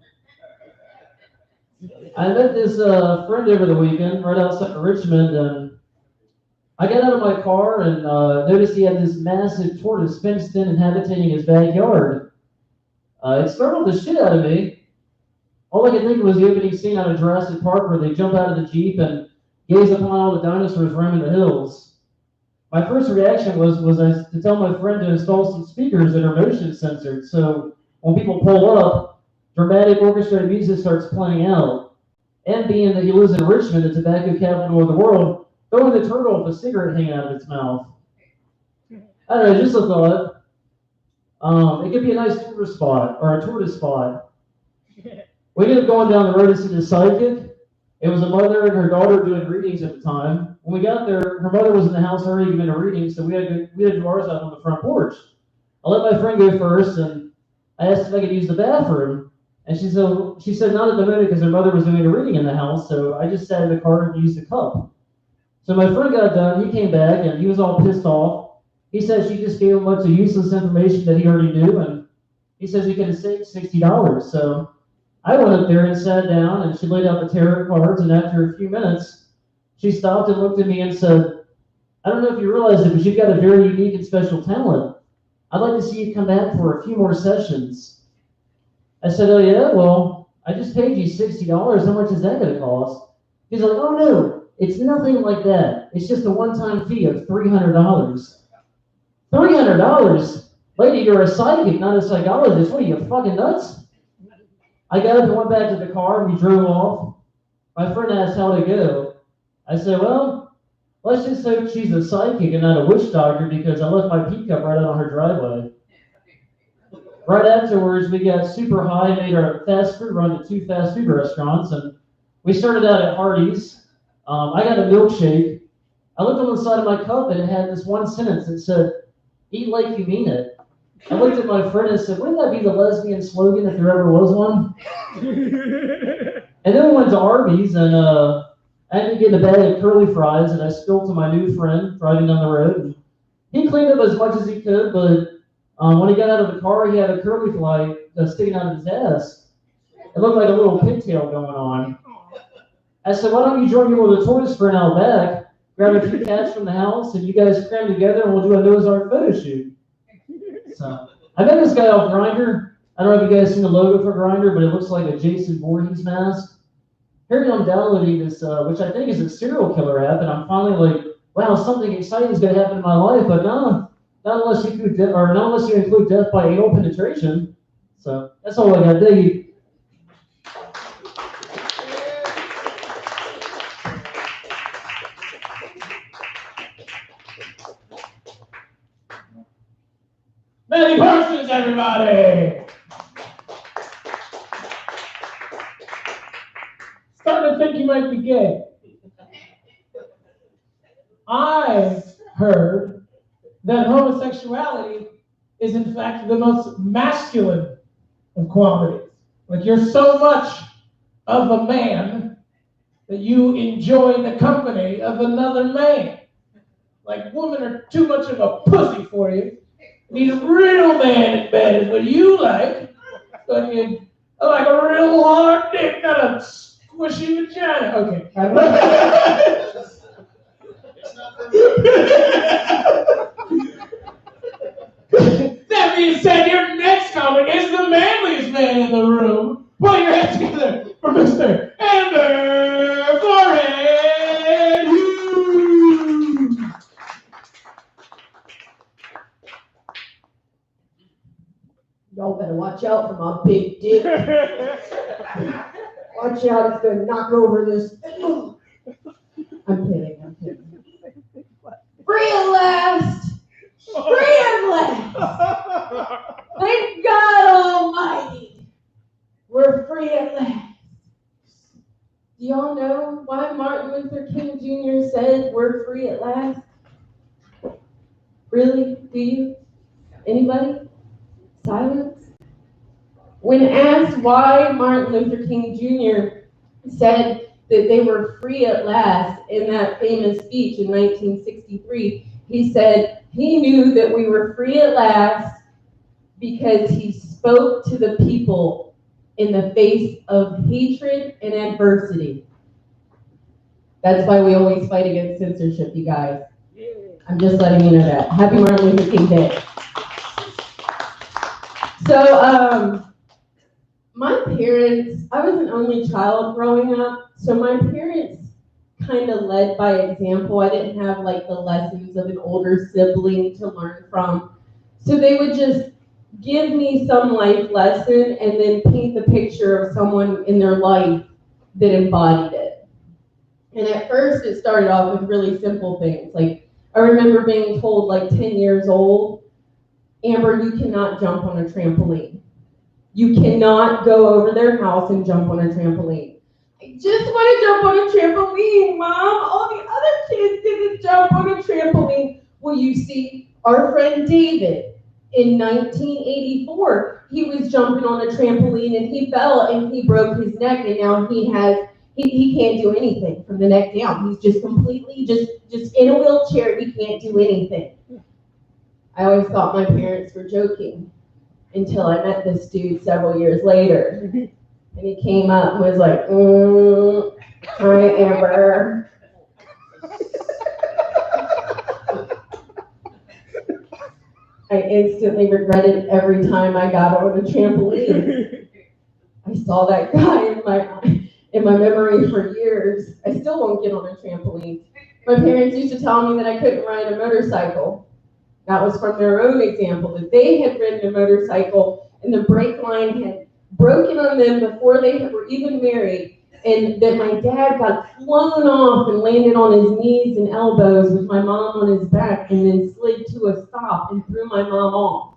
I met this friend over the weekend right outside of Richmond, and I got out of my car and noticed he had this massive tortoise fenced in and habitating his backyard. It startled the shit out of me. All I could think of was the opening scene out of Jurassic Park where they jump out of the Jeep and gaze upon all the dinosaurs roaming the hills. My first reaction was to tell my friend to install some speakers that are motion censored, so when people pull up, dramatic orchestrated music starts playing out. And being that he lives in Richmond, the tobacco capital of the world, throwing the turtle with a cigarette hanging out of its mouth. I don't know, just a thought. It could be a nice tourist spot, or a tourist spot. We ended up going down the road to see the psychic. It was a mother and her daughter doing readings at the time. When we got there, her mother was in the house already giving a reading, so we had to do ours out on the front porch. I let my friend go first, and I asked if I could use the bathroom. And she said not at the moment because her mother was doing a reading in the house, so I just sat in the car and used the cup. So my friend got done, he came back, and he was all pissed off. He said she just gave him a bunch of useless information that he already knew, and he says he could have saved $60. So I went up there and sat down, and she laid out the tarot cards, and after a few minutes, she stopped and looked at me and said, I don't know if you realize it, but you've got a very unique and special talent. I'd like to see you come back for a few more sessions. I said, oh yeah, well, I just paid you $60. How much is that going to cost? He's like, oh no, it's nothing like that. It's just a one-time fee of $300. $300? Lady, you're a psychic, not a psychologist. What are you, fucking nuts? I got up and went back to the car, and we drove off. My friend asked how to go. I said, well, let's just hope she's a psychic and not a witch doctor because I left my pee cup right out on her driveway. Right afterwards, we got super high, made our fast food run to 2 fast food restaurants, and we started out at Hardee's. I got a milkshake. I looked on the side of my cup, and it had this one sentence that said, eat like you mean it. I looked at my friend and said, wouldn't that be the lesbian slogan if there ever was one? And then we went to Arby's, and I ended up getting a bag of curly fries that I spilled to my new friend driving down the road. He cleaned up as much as he could, but when he got out of the car, he had a curly fly sticking out of his ass. It looked like a little pigtail going on. I said, why don't you join me with a tortoise friend out back, grab a few cats from the house, and you guys cram together, and we'll do a Noah's Ark photo shoot. So I met this guy off Grindr. I don't know if you guys seen the logo for Grindr, but it looks like a Jason Voorhees mask. Here I'm downloading this, which I think is a serial killer app, and I'm finally like, wow, something exciting is going to happen in my life, but no. Not unless you include death by anal penetration. So that's all I got. Thank you. Many persons, everybody. Starting to think you might be gay. I heard that homosexuality is in fact the most masculine of qualities. Like you're so much of a man that you enjoy the company of another man. Like women are too much of a pussy for you. You need a real man in bed is what you like. Like, like a real hard dick, not a squishy vagina. Okay. That being said, your next comic is the manliest man in the room. Put your hands together for Mr. Amber Forehead. watch out for my big dick. Watch out, it's gonna knock over this. I'm kidding. Free at last! Free at last! Thank God Almighty! We're free at last. Do y'all know why Martin Luther King Jr. said we're free at last? Really? Do you? Anybody? Silence? When asked why Martin Luther King Jr. said that they were free at last in that famous speech in 1963, he said he knew that we were free at last because he spoke to the people in the face of hatred and adversity. That's why we always fight against censorship, you guys. I'm just letting you know that. Happy Martin Luther King Day. So, my parents, I was an only child growing up, so my parents kind of led by example. I didn't have like the lessons of an older sibling to learn from. So they would just give me some life lesson and then paint the picture of someone in their life that embodied it. And at first it started off with really simple things. Like I remember being told like 10 years old, Amber, you cannot jump on a trampoline. You cannot go over their house and jump on a trampoline. I just want to jump on a trampoline, Mom. All the other kids didn't jump on a trampoline. Well, you see, our friend David, in 1984, he was jumping on a trampoline and he fell and he broke his neck, and now he can't do anything from the neck down. He's just completely just in a wheelchair. He can't do anything. I always thought my parents were joking until I met this dude several years later. And he came up and was like, hi, Amber. I instantly regretted every time I got on a trampoline. I saw that guy in my memory for years. I still won't get on a trampoline. My parents used to tell me that I couldn't ride a motorcycle. That was from their own example, that they had ridden a motorcycle and the brake line had broken on them before they were even married, and that my dad got flown off and landed on his knees and elbows with my mom on his back and then slid to a stop and threw my mom off.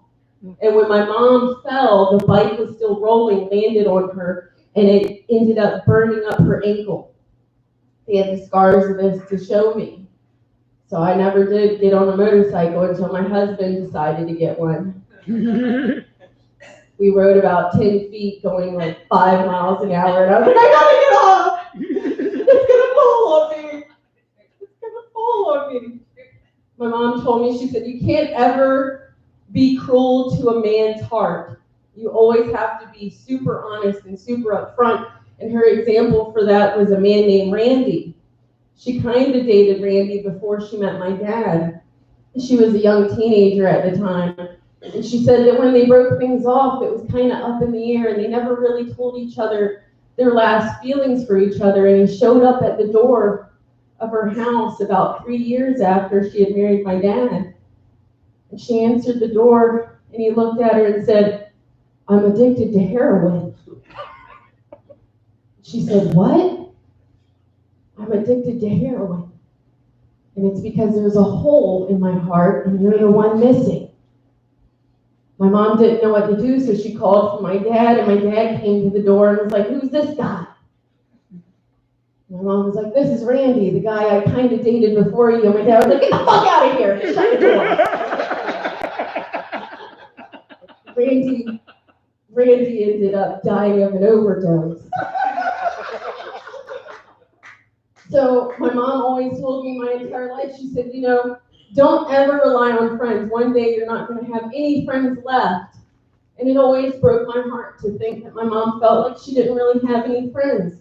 And when my mom fell, the bike was still rolling, landed on her, and it ended up burning up her ankle. They had the scars of this to show me. So I never did get on a motorcycle until my husband decided to get one. We rode about 10 feet going like 5 miles an hour, and I was like, I gotta get off! It's gonna fall on me! It's gonna fall on me! My mom told me, she said, you can't ever be cruel to a man's heart. You always have to be super honest and super upfront. And her example for that was a man named Randy. She kind of dated Randy before she met my dad. She was a young teenager at the time. And she said that when they broke things off, it was kind of up in the air and they never really told each other their last feelings for each other. And he showed up at the door of her house about 3 years after she had married my dad. And she answered the door and he looked at her and said, I'm addicted to heroin. She said, what? I'm addicted to heroin. And it's because there's a hole in my heart and you're the one missing. My mom didn't know what to do, so she called for my dad, and my dad came to the door and was like, who's this guy? My mom was like, this is Randy, the guy I kind of dated before you. And my dad was like, get the fuck out of here. Shut the door. Randy ended up dying of an overdose. So my mom always told me my entire life, she said, don't ever rely on friends. One day you're not going to have any friends left. And it always broke my heart to think that my mom felt like she didn't really have any friends.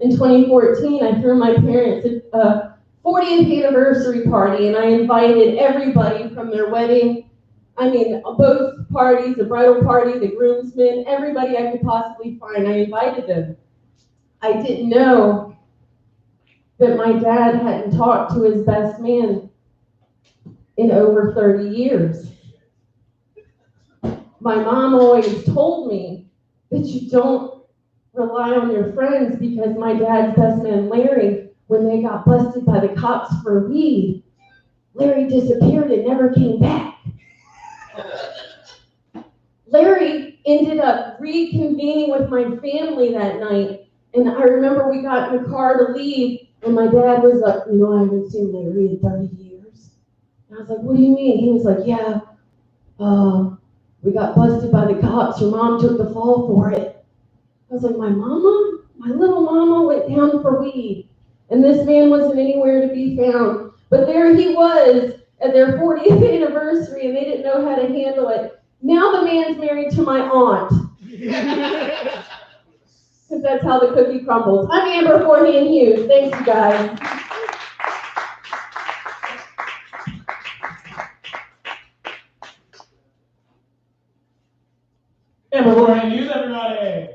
In 2014, I threw my parents a 40th anniversary party, and I invited everybody from their wedding. I mean, both parties, the bridal party, the groomsmen, everybody I could possibly find, I invited them. I didn't know that my dad hadn't talked to his best man in over 30 years. my mom always told me that you don't rely on your friends, because my dad's best man, Larry, when they got busted by the cops for weed, Larry disappeared and never came back. Larry ended up reconvening with my family that night, and I remember we got in the car to leave, and my dad was like, you know, I haven't seen Larry in 30 years. And I was like, what do you mean? He was like, yeah, we got busted by the cops. Your mom took the fall for it. I was like, my mama? My little mama went down for weed, and this man wasn't anywhere to be found. But there he was at their 40th anniversary, and they didn't know how to handle it. Now the man's married to my aunt. Because that's how the cookie crumbles. I'm Amber Forehand Hughes. Thanks, you guys. Amber Forehand Hughes, everybody.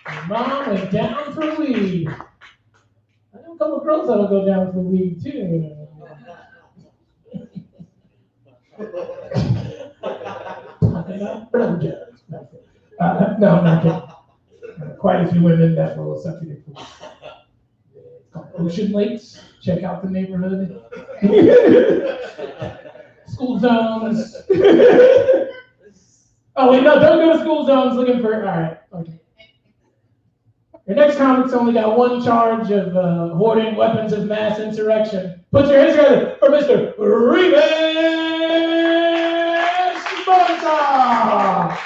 Your mom went down for weed. I know a couple of girls that'll go down for weed too. No, not kidding. Quite a few women that will suck your dick for weed. It's called Ocean Lakes. Check out the neighborhood. School zones. Oh wait, no, don't go to school zones looking for. All right, okay. Your next comic's only got one charge of hoarding weapons of mass insurrection. Put your hands together for Mr. Remus Barca.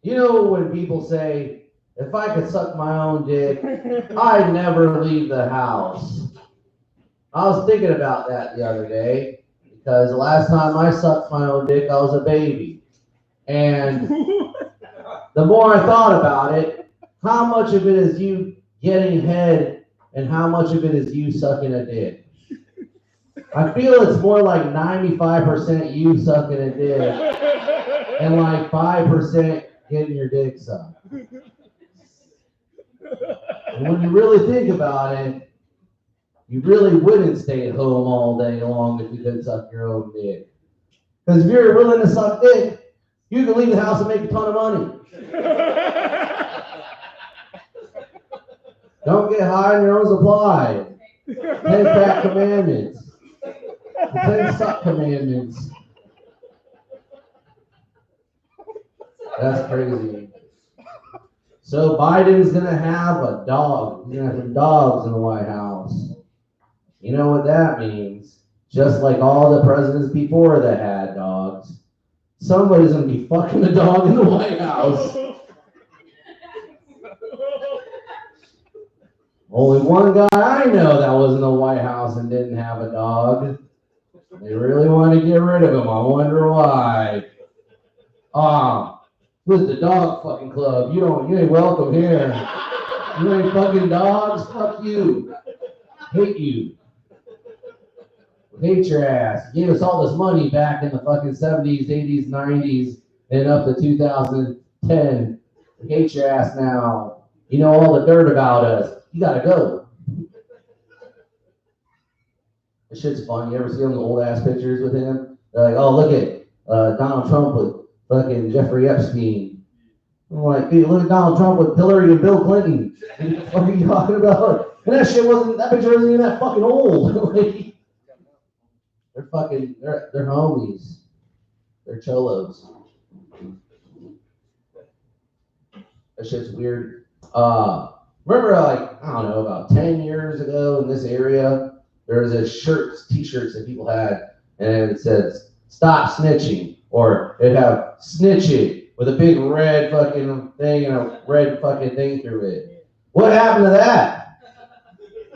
You know when people say, if I could suck my own dick, I'd never leave the house. I was thinking about that the other day, because the last time I sucked my own dick, I was a baby. And the more I thought about it, how much of it is you getting head and how much of it is you sucking a dick? I feel it's more like 95% you sucking a dick and like 5% getting your dick sucked. And when you really think about it, you really wouldn't stay at home all day long if you could suck your own dick. Because if you're willing to suck dick, you can leave the house and make a ton of money. Don't get high on your own supply. 10 fat commandments. 10 suck commandments. That's crazy. So Biden's gonna have a dog. He's gonna have some dogs in the White House. You know what that means? Just like all the presidents before that had dogs, somebody's gonna be fucking a dog in the White House. Only one guy I know that was in the White House and didn't have a dog. They really want to get rid of him. I wonder why. With the dog fucking club. You ain't welcome here. You ain't fucking dogs. Fuck you. Hate you. Hate your ass. You gave us all this money back in the fucking 70s, 80s, 90s, and up to 2010. Hate your ass now. You know all the dirt about us. You gotta go. This shit's fun. You ever see them old ass pictures with him? They're like, oh, look at Donald Trump with fucking Jeffrey Epstein. I'm like, dude, look at Donald Trump with Hillary and Bill Clinton. What the fuck are you talking about? And that picture wasn't even that fucking old. They're homies. They're cholos. That shit's weird. Remember, like, I don't know, about 10 years ago in this area, there was a t-shirts that people had, and it says, stop snitching, or it'd have snitching with a big red fucking thing and a red fucking thing through it. What happened to that?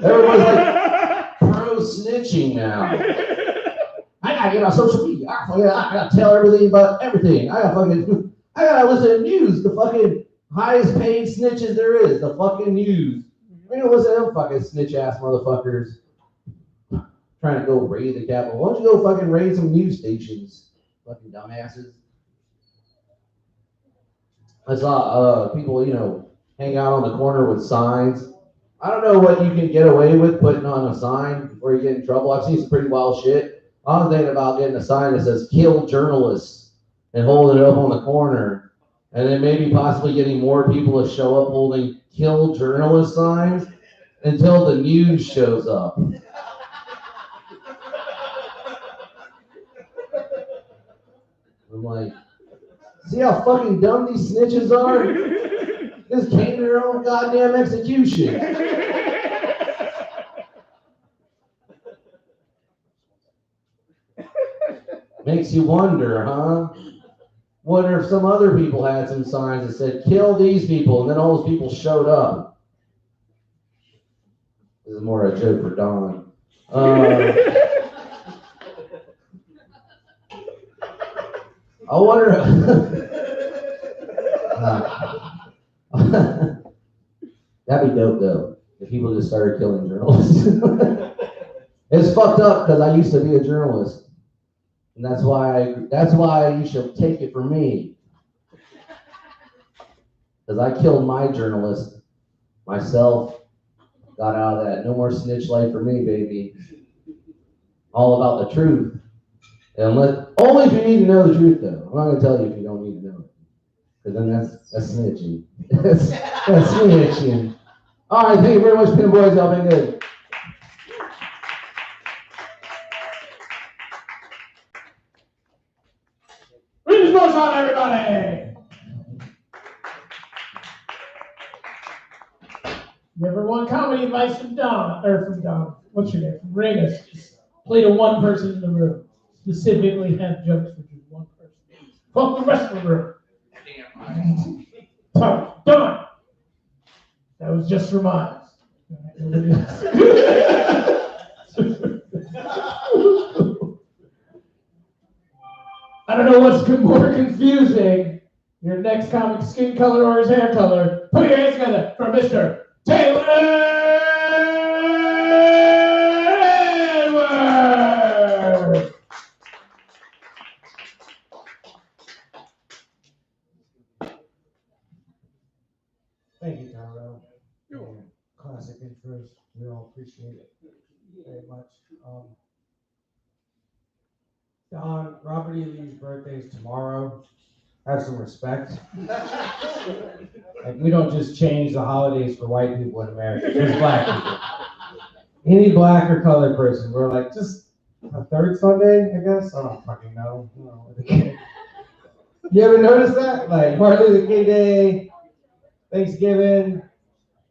Everyone's like pro snitching now. I gotta get on social media. I gotta tell everything about everything. I gotta listen to news. The fucking highest paid snitches there is. The fucking news. You know, listen to them fucking snitch ass motherfuckers trying to go raid the Capitol. Why don't you go fucking raid some news stations? Fucking dumbasses. I saw people, hang out on the corner with signs. I don't know what you can get away with putting on a sign before you get in trouble. I've seen some pretty wild shit. I'm thinking about getting a sign that says "Kill journalists" and holding it up on the corner, and then maybe possibly getting more people to show up holding "Kill journalist" signs until the news shows up. I'm like, see how fucking dumb these snitches are? Just came to their own goddamn execution. Makes you wonder, huh? Wonder if some other people had some signs that said, kill these people, and then all those people showed up. This is more a joke for Don. I wonder. That'd be dope, though, if people just started killing journalists. It's fucked up because I used to be a journalist. And that's why you should take it from me. Because I killed my journalist myself, got out of that. No more snitch life for me, baby. All about the truth. And only if you need to know the truth, though. I'm not going to tell you if you don't need to know it. Because then that's snitching. that's snitching. All right, thank you very much, Pinboys. Y'all been good. Read the on, everybody! You ever won comedy advice from Don? What's your name? From Regas. Just play to one person in the room. Specifically have jokes for just one person. Fuck the rest of the room. Done. That was just for mine. I don't know what's more confusing, your next comic's skin color or his hair color. Put your hands together for Mr. Taylor Edwards! Thank you, Tyrell. Classic intros. We all appreciate it very much. Don, Robert E. Lee's birthday is tomorrow. Have some respect. Like, we don't just change the holidays for white people in America, just black people. Any black or colored person, we're like, just a third Sunday, I guess? I don't fucking know. You ever notice that? Like, Martin Luther King Day, Thanksgiving,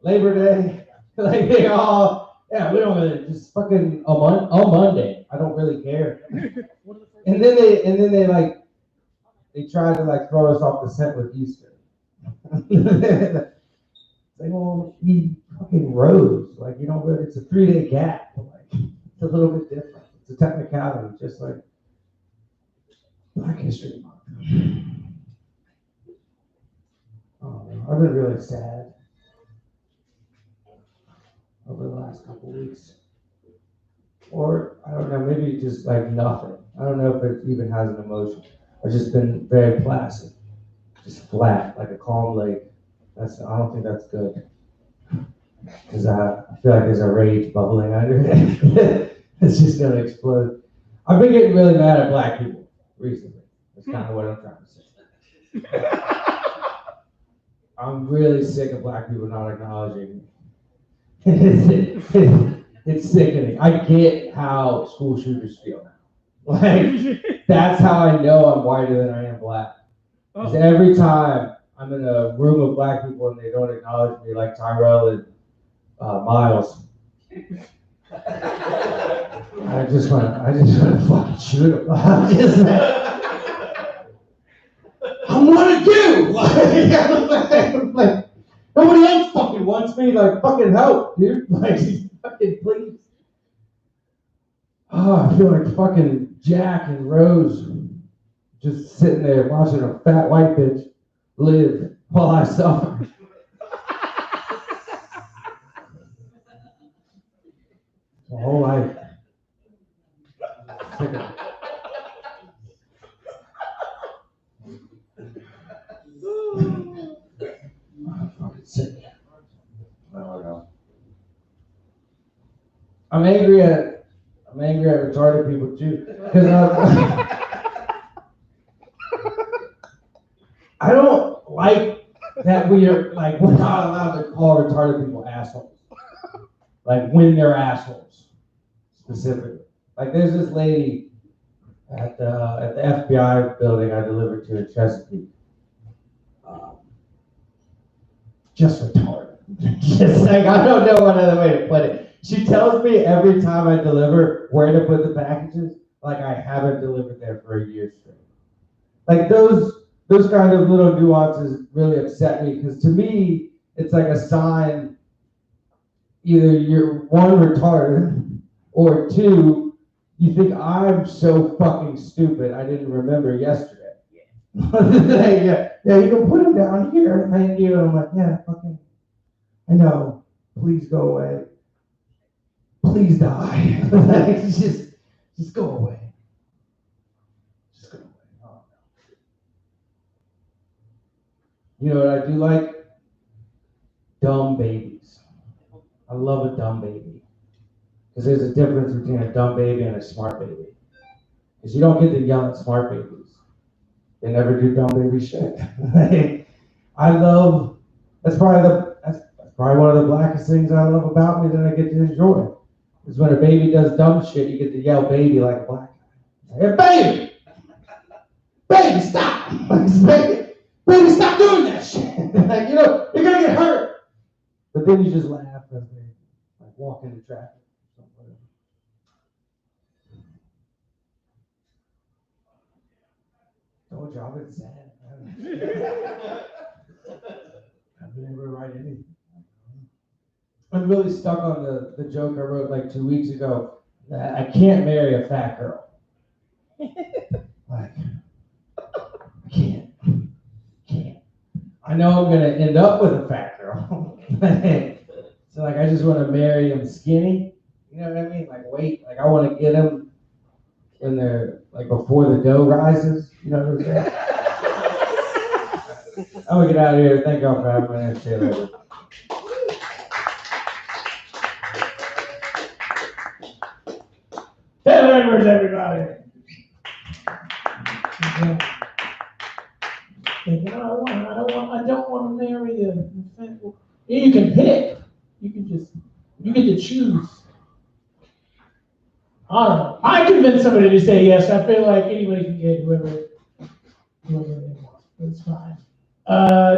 Labor Day, like they all, yeah, we don't really, just fucking on Monday. I don't really care. And then they try to like throw us off the scent with Easter. It's like, well, he fucking rose. Like, you know, it's a 3-day gap. But like, it's a little bit different. It's a technicality, just like Black History Month. Oh, I've been really sad over the last couple weeks. Or, I don't know, maybe just like nothing. I don't know if it even has an emotion. I've just been very placid. Just flat, like a calm lake. I don't think that's good. Because I feel like there's a rage bubbling under it. It's just going to explode. I've been getting really mad at black people recently. That's kind of what I'm trying to say. I'm really sick of black people not acknowledging me. It's sickening. I get how school shooters feel now. Like, that's how I know I'm whiter than I am black. Because every time I'm in a room of black people and they don't acknowledge me, like Tyrell and Miles, I just want to fucking shoot them. I'm one of you. Like, nobody else fucking wants me. Like, fucking help, dude. Like, fucking please. Oh, I feel like fucking Jack and Rose just sitting there watching a fat white bitch live while I suffer. My whole life. Sick of it. I'm fucking sick. I don't know. I'm angry at retarded people too, because I don't like that we're not allowed to call retarded people assholes, like when they're assholes specifically. Like there's this lady at the FBI building I delivered to in Chesapeake, just retarded. Just like, I don't know what other way to put it. She tells me every time I deliver where to put the packages, like I haven't delivered there for a year straight. Like those kind of little nuances really upset me, because to me, it's like a sign either you're one, retarded, or two, you think I'm so fucking stupid I didn't remember yesterday. Yeah, you can put them down here. Thank you. And I'm like, yeah, fucking, I know. Please go away. Please die. just go away. Just go away. Oh, no. You know what I do like? Dumb babies. I love a dumb baby. Because there's a difference between a dumb baby and a smart baby. Because you don't get to yell at smart babies. They never do dumb baby shit. That's probably one of the blackest things I love about me that I get to enjoy. Is when a baby does dumb shit, you get to yell baby like a black guy. Hey, baby! Baby, stop! Baby, stop doing that shit! Like, you're gonna get hurt! But then you just laugh as they walk into traffic. Told you, I've been sad. I've been able to write anything. I'm really stuck on the joke I wrote like 2 weeks ago that I can't marry a fat girl. Like, I can't. I know I'm gonna end up with a fat girl. So like, I just want to marry them skinny. You know what I mean? Like I want to get them when they're like before the dough rises. You know what I'm saying? I'm gonna get out of here. Thank y'all for having me. See you later. Where's everybody? Thinking, I don't want to marry the fat girl. You can pick. You get to choose. I don't know. I convinced somebody to say yes. I feel like anybody can get whoever they want. It's fine.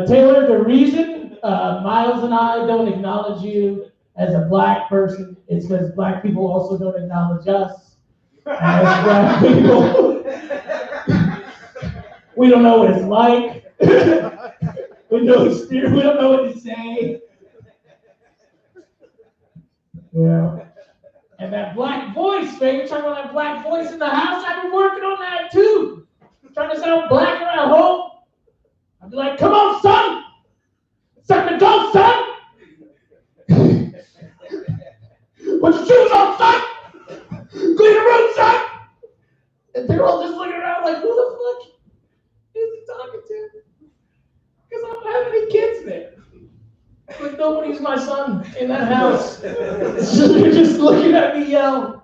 Taylor, the reason Miles and I don't acknowledge you as a black person is because black people also don't acknowledge us as black people. We don't know what it's like. We don't know what to say. Yeah. And that black voice, man, you're talking about that black voice in the house. I've been working on that too. Trying to sound black around home. I'd be like, come on, son. It's time to go, son. Put your shoes on, son. Clean the room, son. And they're all just looking around like, who the fuck is he talking to? Because I don't have any kids there. Like, nobody's my son in that house. They're just looking at me yell.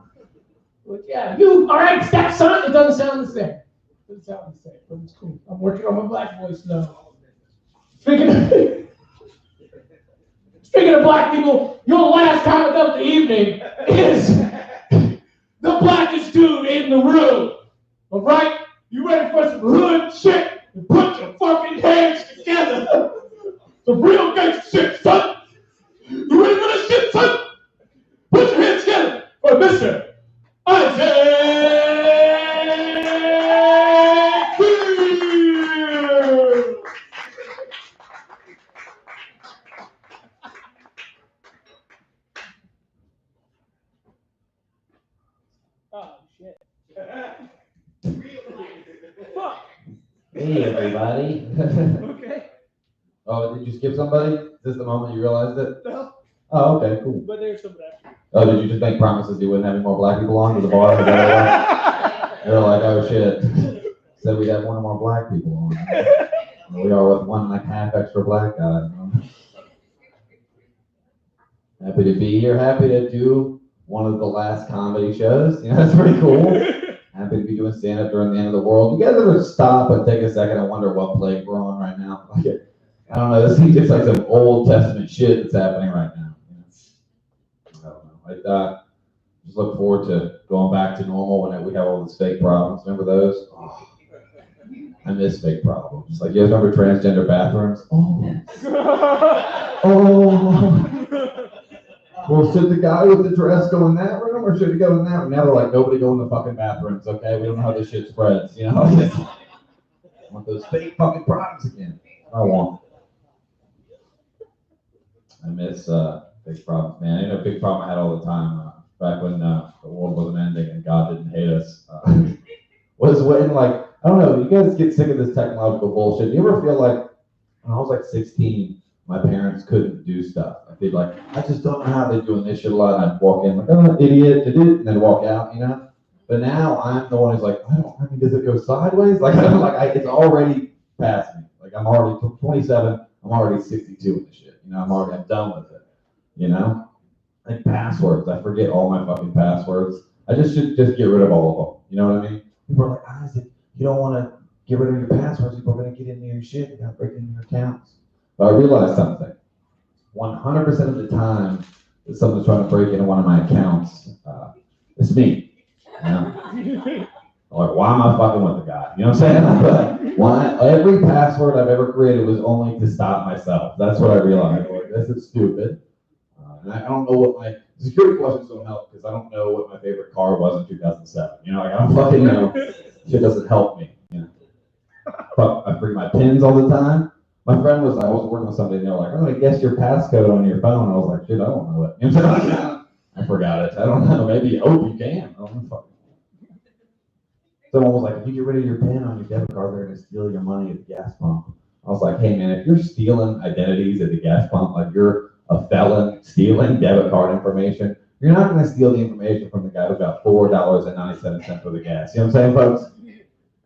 Like, yeah, you, all right, stepson. It doesn't sound the same. Doesn't sound the same, but it's cool. I'm working on my black voice now. Speaking of black people, your last comment of the evening is the blackest dude in the room. All right? You ready for some hood shit? Put your fucking hands together. The real gangsta shit, son. You ready for this shit, son? Put your hands together for Mr. Isaac. Oh shit. Fuck. Hey everybody. Okay. Oh, did you skip somebody? Is this the moment you realized it? No. Oh, okay, cool. But there's some after. Oh, did you just make promises you wouldn't have any more black people on to the bar? They're like, oh shit. Said we'd have one or more black people on. We are with 1.5 extra black guys. Happy to be here. Happy to do one of the last comedy shows. You know, that's pretty cool. Happy to be doing stand-up during the end of the world. You guys ever stop and take a second and wonder what plague we're on right now? Like, I don't know. This seems just like some Old Testament shit that's happening right now. You know? I don't know. I just look forward to going back to normal when we have all these fake problems. Remember those? Oh, I miss fake problems. Like, you guys remember transgender bathrooms? Oh. Well, should the guy with the dress go in that room or should he go in that room? Now they're like, nobody go in the fucking bathrooms, okay? We don't know how this shit spreads, you know? I want those fake fucking problems again. I want. I miss big problems, man. You know, a big problem I had all the time back when the world wasn't ending and God didn't hate us was when, like, I don't know, you guys get sick of this technological bullshit. Do you ever feel like, when I was like 16, my parents couldn't do stuff? Like, they'd like, I just don't know how they're doing this shit a lot. And I'd walk in like, oh, idiot, and then walk out, you know? But now I'm the one who's like, I mean, does it go sideways? Like, it's already past me. Like, I'm already 27, I'm already 62 with the shit. You know, I'm done with it. You know? Like passwords, I forget all my fucking passwords. I should just get rid of all of them. You know what I mean? People are like, Isaac, you don't want to get rid of your passwords. People are going to get into your shit. You're going to break into your accounts. But I realized something. 100% of the time that someone's trying to break into one of my accounts, it's me. You know? Like, why am I fucking with the guy? You know what I'm saying? Why? Every password I've ever created was only to stop myself. That's what I realized. Like, this is stupid. And I don't know what my security questions don't help because I don't know what my favorite car was in 2007. You know, like, I don't fucking know. Shit doesn't help me. You know? But I bring my pins all the time. My friend I was working with somebody and they were like, I'm going to guess your passcode on your phone. I was like, shit, I don't know it. You know what I'm saying? I forgot it. I don't know. Maybe, you can. I don't know. Someone was like, if you get rid of your pin on your debit card, they're going to steal your money at the gas pump. I was like, hey, man, if you're stealing identities at the gas pump, like you're a felon stealing debit card information, you're not going to steal the information from the guy who got $4.97 for the gas. You know what I'm saying, folks?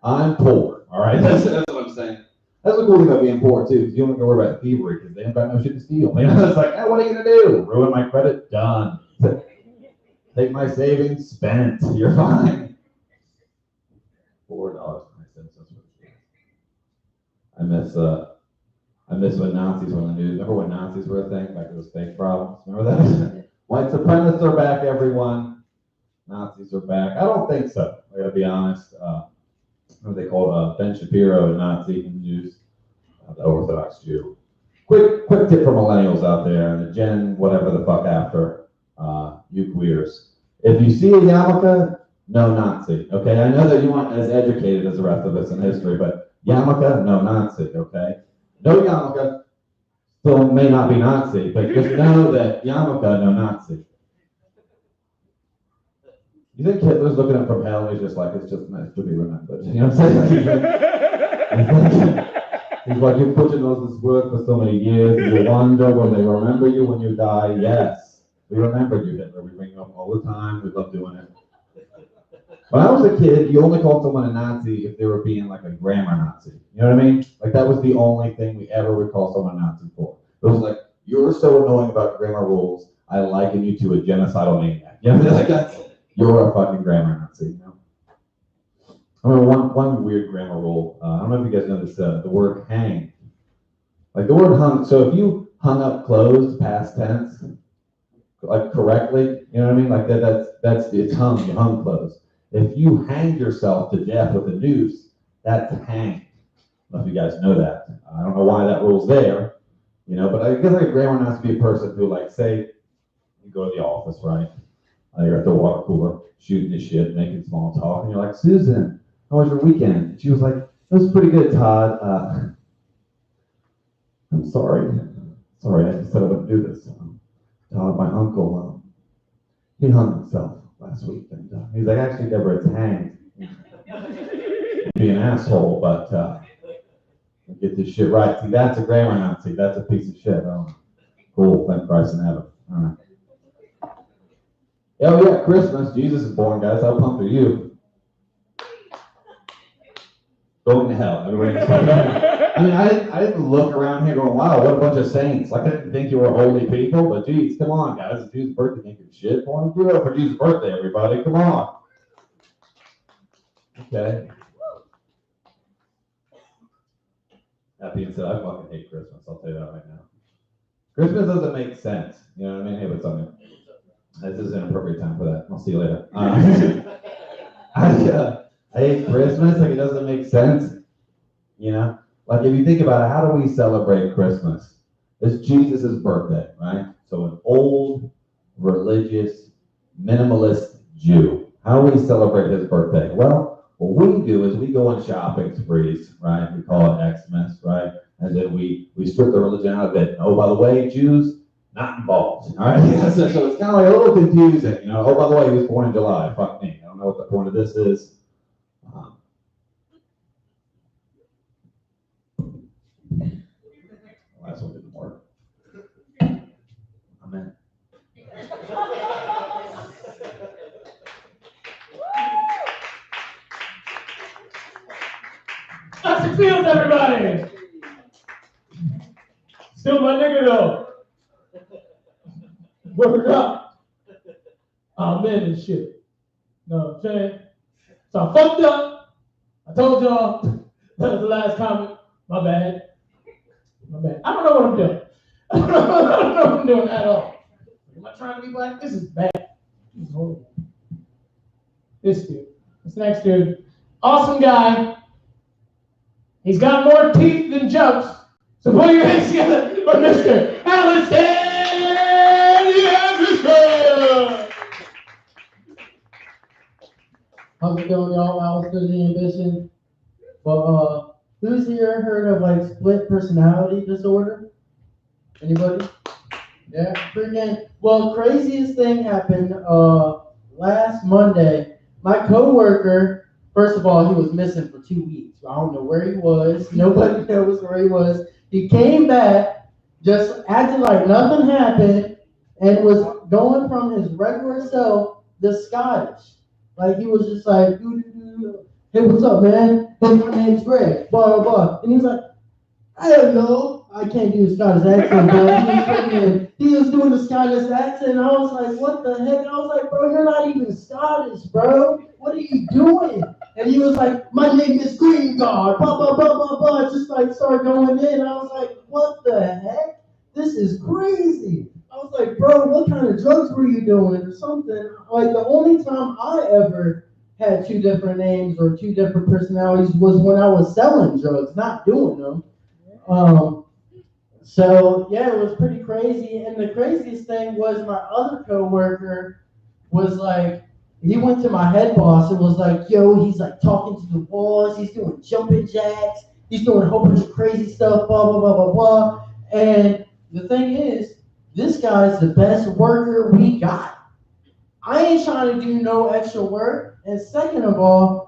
I'm poor, all right? That's what I'm saying. That's the cool thing about being poor, too, because you don't have to worry about thievery because they ain't got no shit to steal. You know, it's like, hey, what are you going to do? Ruin my credit? Done. Take my savings? Spent. You're fine. $4.97 for the gas. I miss when Nazis were in the news. Remember when Nazis were a thing? Back to those fake problems. Remember that? White supremacists are back, everyone. Nazis are back. I don't think so. I gotta be honest. What they call Ben Shapiro, a Nazi in the news, the Orthodox Jew. Quick tip for millennials out there, and the Gen whatever the fuck after, you queers. If you see a yarmulke, no Nazi. Okay, I know that you aren't as educated as the rest of us in history, but yarmulke, no Nazi. Okay, no yarmulke still may not be Nazi, but just know that yarmulke, no Nazi. You think Hitler's looking up from hell and he's just like, it's just nice to be remembered. You know what I'm saying? He's like, you've put in all this work for so many years, and you wonder will they remember you when you die? Yes. We remember you, Hitler. We bring you up all the time. We love doing it. When I was a kid, you only called someone a Nazi if they were being like a grammar Nazi. You know what I mean? Like, that was the only thing we ever would call someone a Nazi for. It was like, you're so annoying about grammar rules, I liken you to a genocidal maniac. You know what I mean? Like, you're a fucking grammar Nazi, you know? I remember one weird grammar rule. I don't know if you guys know this, the word hang. Like the word hung, so if you hung up closed past tense, like correctly, you know what I mean? Like it's hung, you hung closed. If you hanged yourself to death with a noose, that's hanged. I don't know if you guys know that. I don't know why that rule's there, you know, but I guess like grammar has to be a person who, like, say, you go to the office, right? You're at the water cooler, shooting the shit, making small talk, and you're like, Susan, how was your weekend? And she was like, it was pretty good, Todd. I'm sorry. Sorry, I just said I wouldn't do this. Todd, my uncle, he hung himself last week. And he's like, actually, Deborah, it's hanged. Be an asshole, but get this shit right. See, that's a grammar Nazi. That's a piece of shit. Oh, cool. Thank Christ in heaven. All right. Oh yeah, Christmas. Jesus is born, guys. How pumped are you? Going to hell. Everybody. I mean, I didn't look around here going, wow, what a bunch of saints. I didn't think you were holy people, but geez, come on, guys. It's Jesus' birthday, making shit. Well, give it up for Jesus' birthday, everybody. Come on. Okay. That being said, I fucking hate Christmas. I'll tell you that right now. Christmas doesn't make sense. You know what I mean? Hey, what's up, man? This is an appropriate time for that. I'll see you later. I hate Christmas. Like, it doesn't make sense. You know? Like, if you think about it, how do we celebrate Christmas? It's Jesus' birthday, right? So an old, religious, minimalist Jew. How do we celebrate his birthday? Well, what we do is we go on shopping sprees, right? We call it Xmas, right? And then we strip the religion out of it. Oh, by the way, Jews, not involved, all right? So it's kind of like a little confusing, you know? Oh, by the way, he was born in July. Fuck me. I don't know what the point of this is. Last one didn't work. Amen. Classic Fields, everybody! Still my nigga, though. Word up. Amen and shit. Know what I'm saying? So I fucked up. I told y'all that was the last comment. My bad. My bad. I don't know what I'm doing. I don't know what I'm doing at all. Am I trying to be black? This is bad. This is horrible. This dude. This next dude. Awesome guy. He's got more teeth than jokes. So put your hands together for Mr. Alistair Anderson. How's it going, y'all? Alistair the Ambition. But who's here heard of like split personality disorder? Anybody? Yeah, freaking. Well, craziest thing happened last Monday. My coworker, first of all, he was missing for 2 weeks. I don't know where he was. Nobody knows where he was. He came back, just acted like nothing happened, and was going from his regular self to Scottish. Like he was just like, hey, what's up, man? Hey, my name's Greg. Blah blah blah. And he was like, I don't know. I can't do a Scottish accent, but he was doing the Scottish accent. And I was like, what the heck? I was like, bro, you're not even Scottish, bro. What are you doing? And he was like, my name is Green God. Blah, blah, blah, blah, blah. Just like started going in. I was like, what the heck? This is crazy. I was like, bro, what kind of drugs were you doing or something? Like the only time I ever had two different names or two different personalities was when I was selling drugs, not doing them. So yeah, it was pretty crazy. And the craziest thing was my other coworker was like, he went to my head boss and was like, yo, he's like talking to the walls, he's doing jumping jacks, he's doing a whole bunch of crazy stuff, blah, blah, blah, blah, blah. And the thing is, this guy's the best worker we got. I ain't trying to do no extra work. And second of all,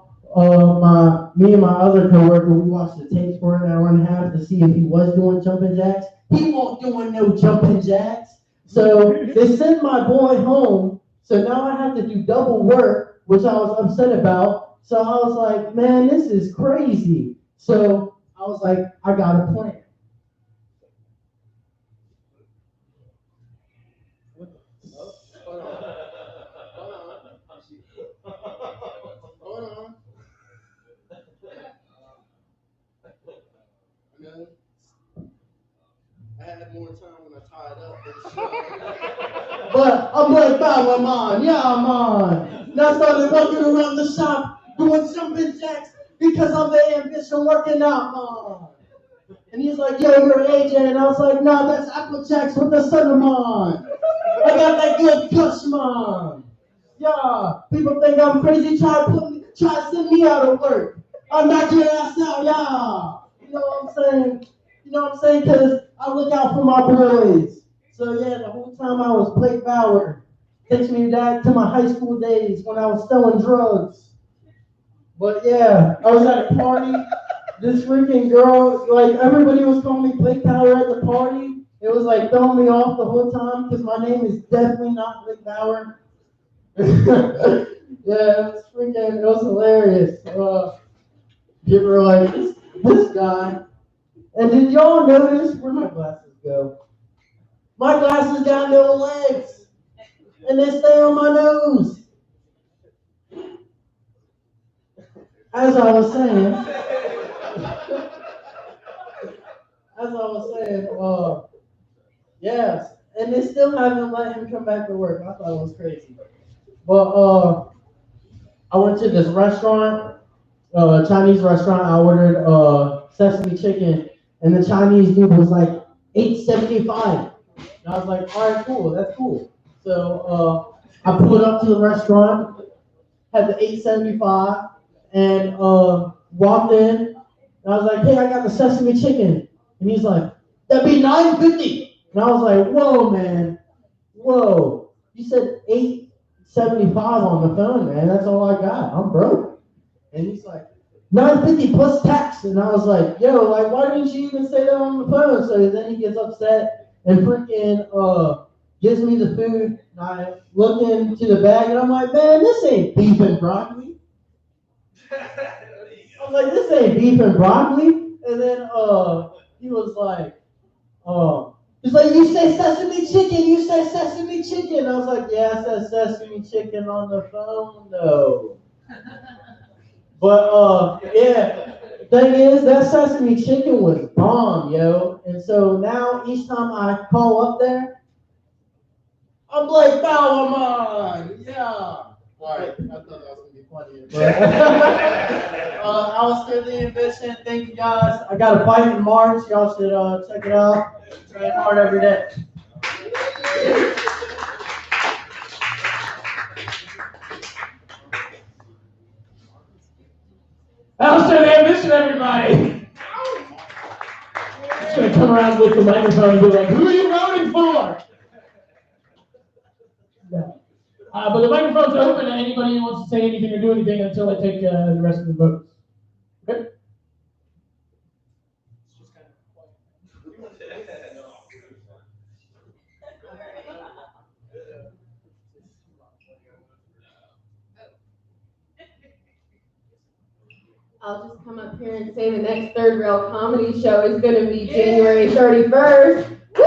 me and my other coworker, we watched the tapes for an hour and a half to see if he was doing jumping jacks. He won't doing no jumping jacks. So they sent my boy home. So now I have to do double work, which I was upset about. So I was like, man, this is crazy. So I was like, I got a plan. I had more time when I tied up. But I'm like, Bow, man, yeah, man. And I started walking around the shop doing jumping jacks because I'm the ambition working out, man. And he's like, yo, you're AJ. And I was like, no, that's Apple Jacks with the sun, man. I got that good push, man. Yeah, people think I'm crazy, try to send me out of work. I'm not your ass out, yeah. You know what I'm saying? You know what I'm saying? Because I look out for my boys. So yeah, the whole time I was Blake Bauer. Takes me back to my high school days when I was selling drugs. But yeah, I was at a party. This freaking girl, like everybody was calling me Blake Bauer at the party. It was like throwing me off the whole time because my name is definitely not Blake Bauer. Yeah, it was hilarious. People were like, this guy, And did y'all notice where my glasses go? My glasses got no legs, and they stay on my nose. As I was saying, yes, and they still haven't let him come back to work. I thought it was crazy. But I went to this restaurant, Chinese restaurant. I ordered sesame chicken, and the Chinese dude was like $8.75. And I was like, all right, cool, that's cool. So I pulled up to the restaurant, had the $8.75, and walked in. And I was like, hey, I got the sesame chicken. And he's like, that'd be $9.50. And I was like, whoa, man, whoa. You said $8.75 on the phone, man. That's all I got. I'm broke. And he's like, $9.50 plus tax. And I was like, yo, like, why didn't you even say that on the phone? So then he gets upset and freaking gives me the food. And I look into the bag and I'm like, man, this ain't beef and broccoli. I'm like, this ain't beef and broccoli. And then he was like, he's like, you say sesame chicken, you say sesame chicken. I was like, yeah, I said sesame chicken on the phone though. But yeah, thing is, that sesame chicken was bomb, yo. And so now each time I call up there, I'm like, Balaman, yeah. All right, I thought that was gonna be funny. But, I was really ambition. Thank you guys. I got a fight in March. Y'all should check it out. Train hard every day. Alistair, they missing everybody. Just gonna come around with the microphone and be like, who are you voting for? No. But the microphone's open to anybody who wants to say anything or do anything until I take the rest of the votes. Okay? I'll just come up here and say the next Third Rail Comedy Show is going to be January 31st. Woo!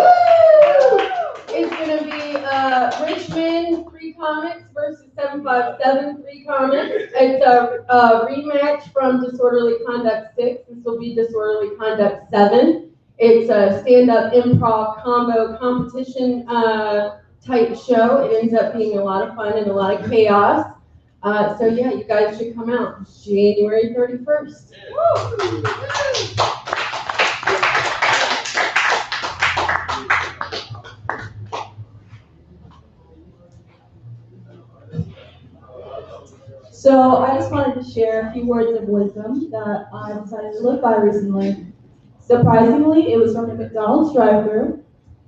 It's going to be Richmond 3 Comics versus 757 3 Comics. It's a rematch from Disorderly Conduct 6. This will be Disorderly Conduct 7. It's a stand-up improv combo competition type show. It ends up being a lot of fun and a lot of chaos. So yeah, you guys should come out January 31st. Woo! So I just wanted to share a few words of wisdom that I decided to live by recently. Surprisingly, it was from the McDonald's drive-thru.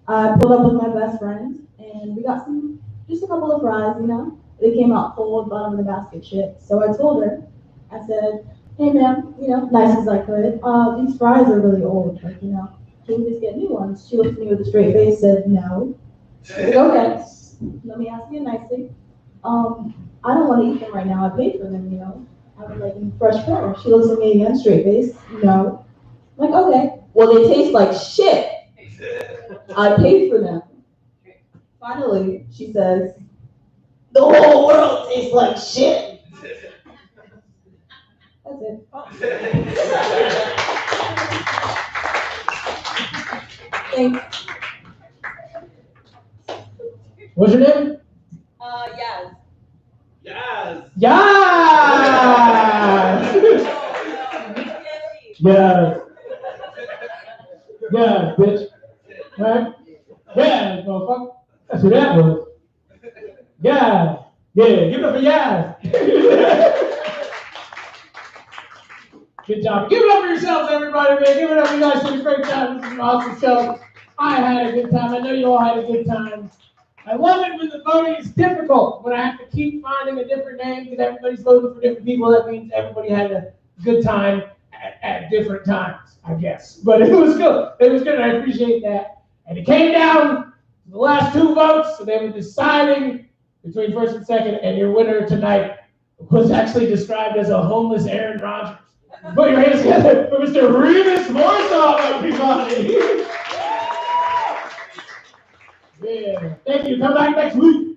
I pulled up with my best friend and we got just a couple of fries, you know. They came out cold, bottom of the basket shit. So I told her, I said, hey ma'am, you know, nice as I could, these fries are really old, like, you know, can we just get new ones? She looked at me with a straight face, said, no. I said, okay, let me ask you nicely. I don't want to eat them right now, I paid for them, you know. I would like them fresh fries. She looks at me again, straight face, no. I'm like, okay, well they taste like shit. I paid for them. Finally, she says, the whole world tastes like shit. That's it. Thanks. What's your name? Yes. Yes. Yes. Yes. Yeah, bitch. Right? Yeah, motherfucker. That's who that was. Yeah. Yeah, give it up for Yaz. Good job. Give it up for yourselves, everybody, man. Give it up. You guys did a great job. This is an awesome show. I had a good time. I know you all had a good time. I love it when the voting is difficult, when I have to keep finding a different name because everybody's voting for different people. That means everybody had a good time at different times, I guess. But it was good. It was good, and I appreciate that. And it came down to the last 2 votes, so they were deciding between first and second, and your winner tonight was actually described as a homeless Aaron Rodgers. Put your hands together for Mr. Remus Morrison, everybody. Yeah. Thank you. Come back next week.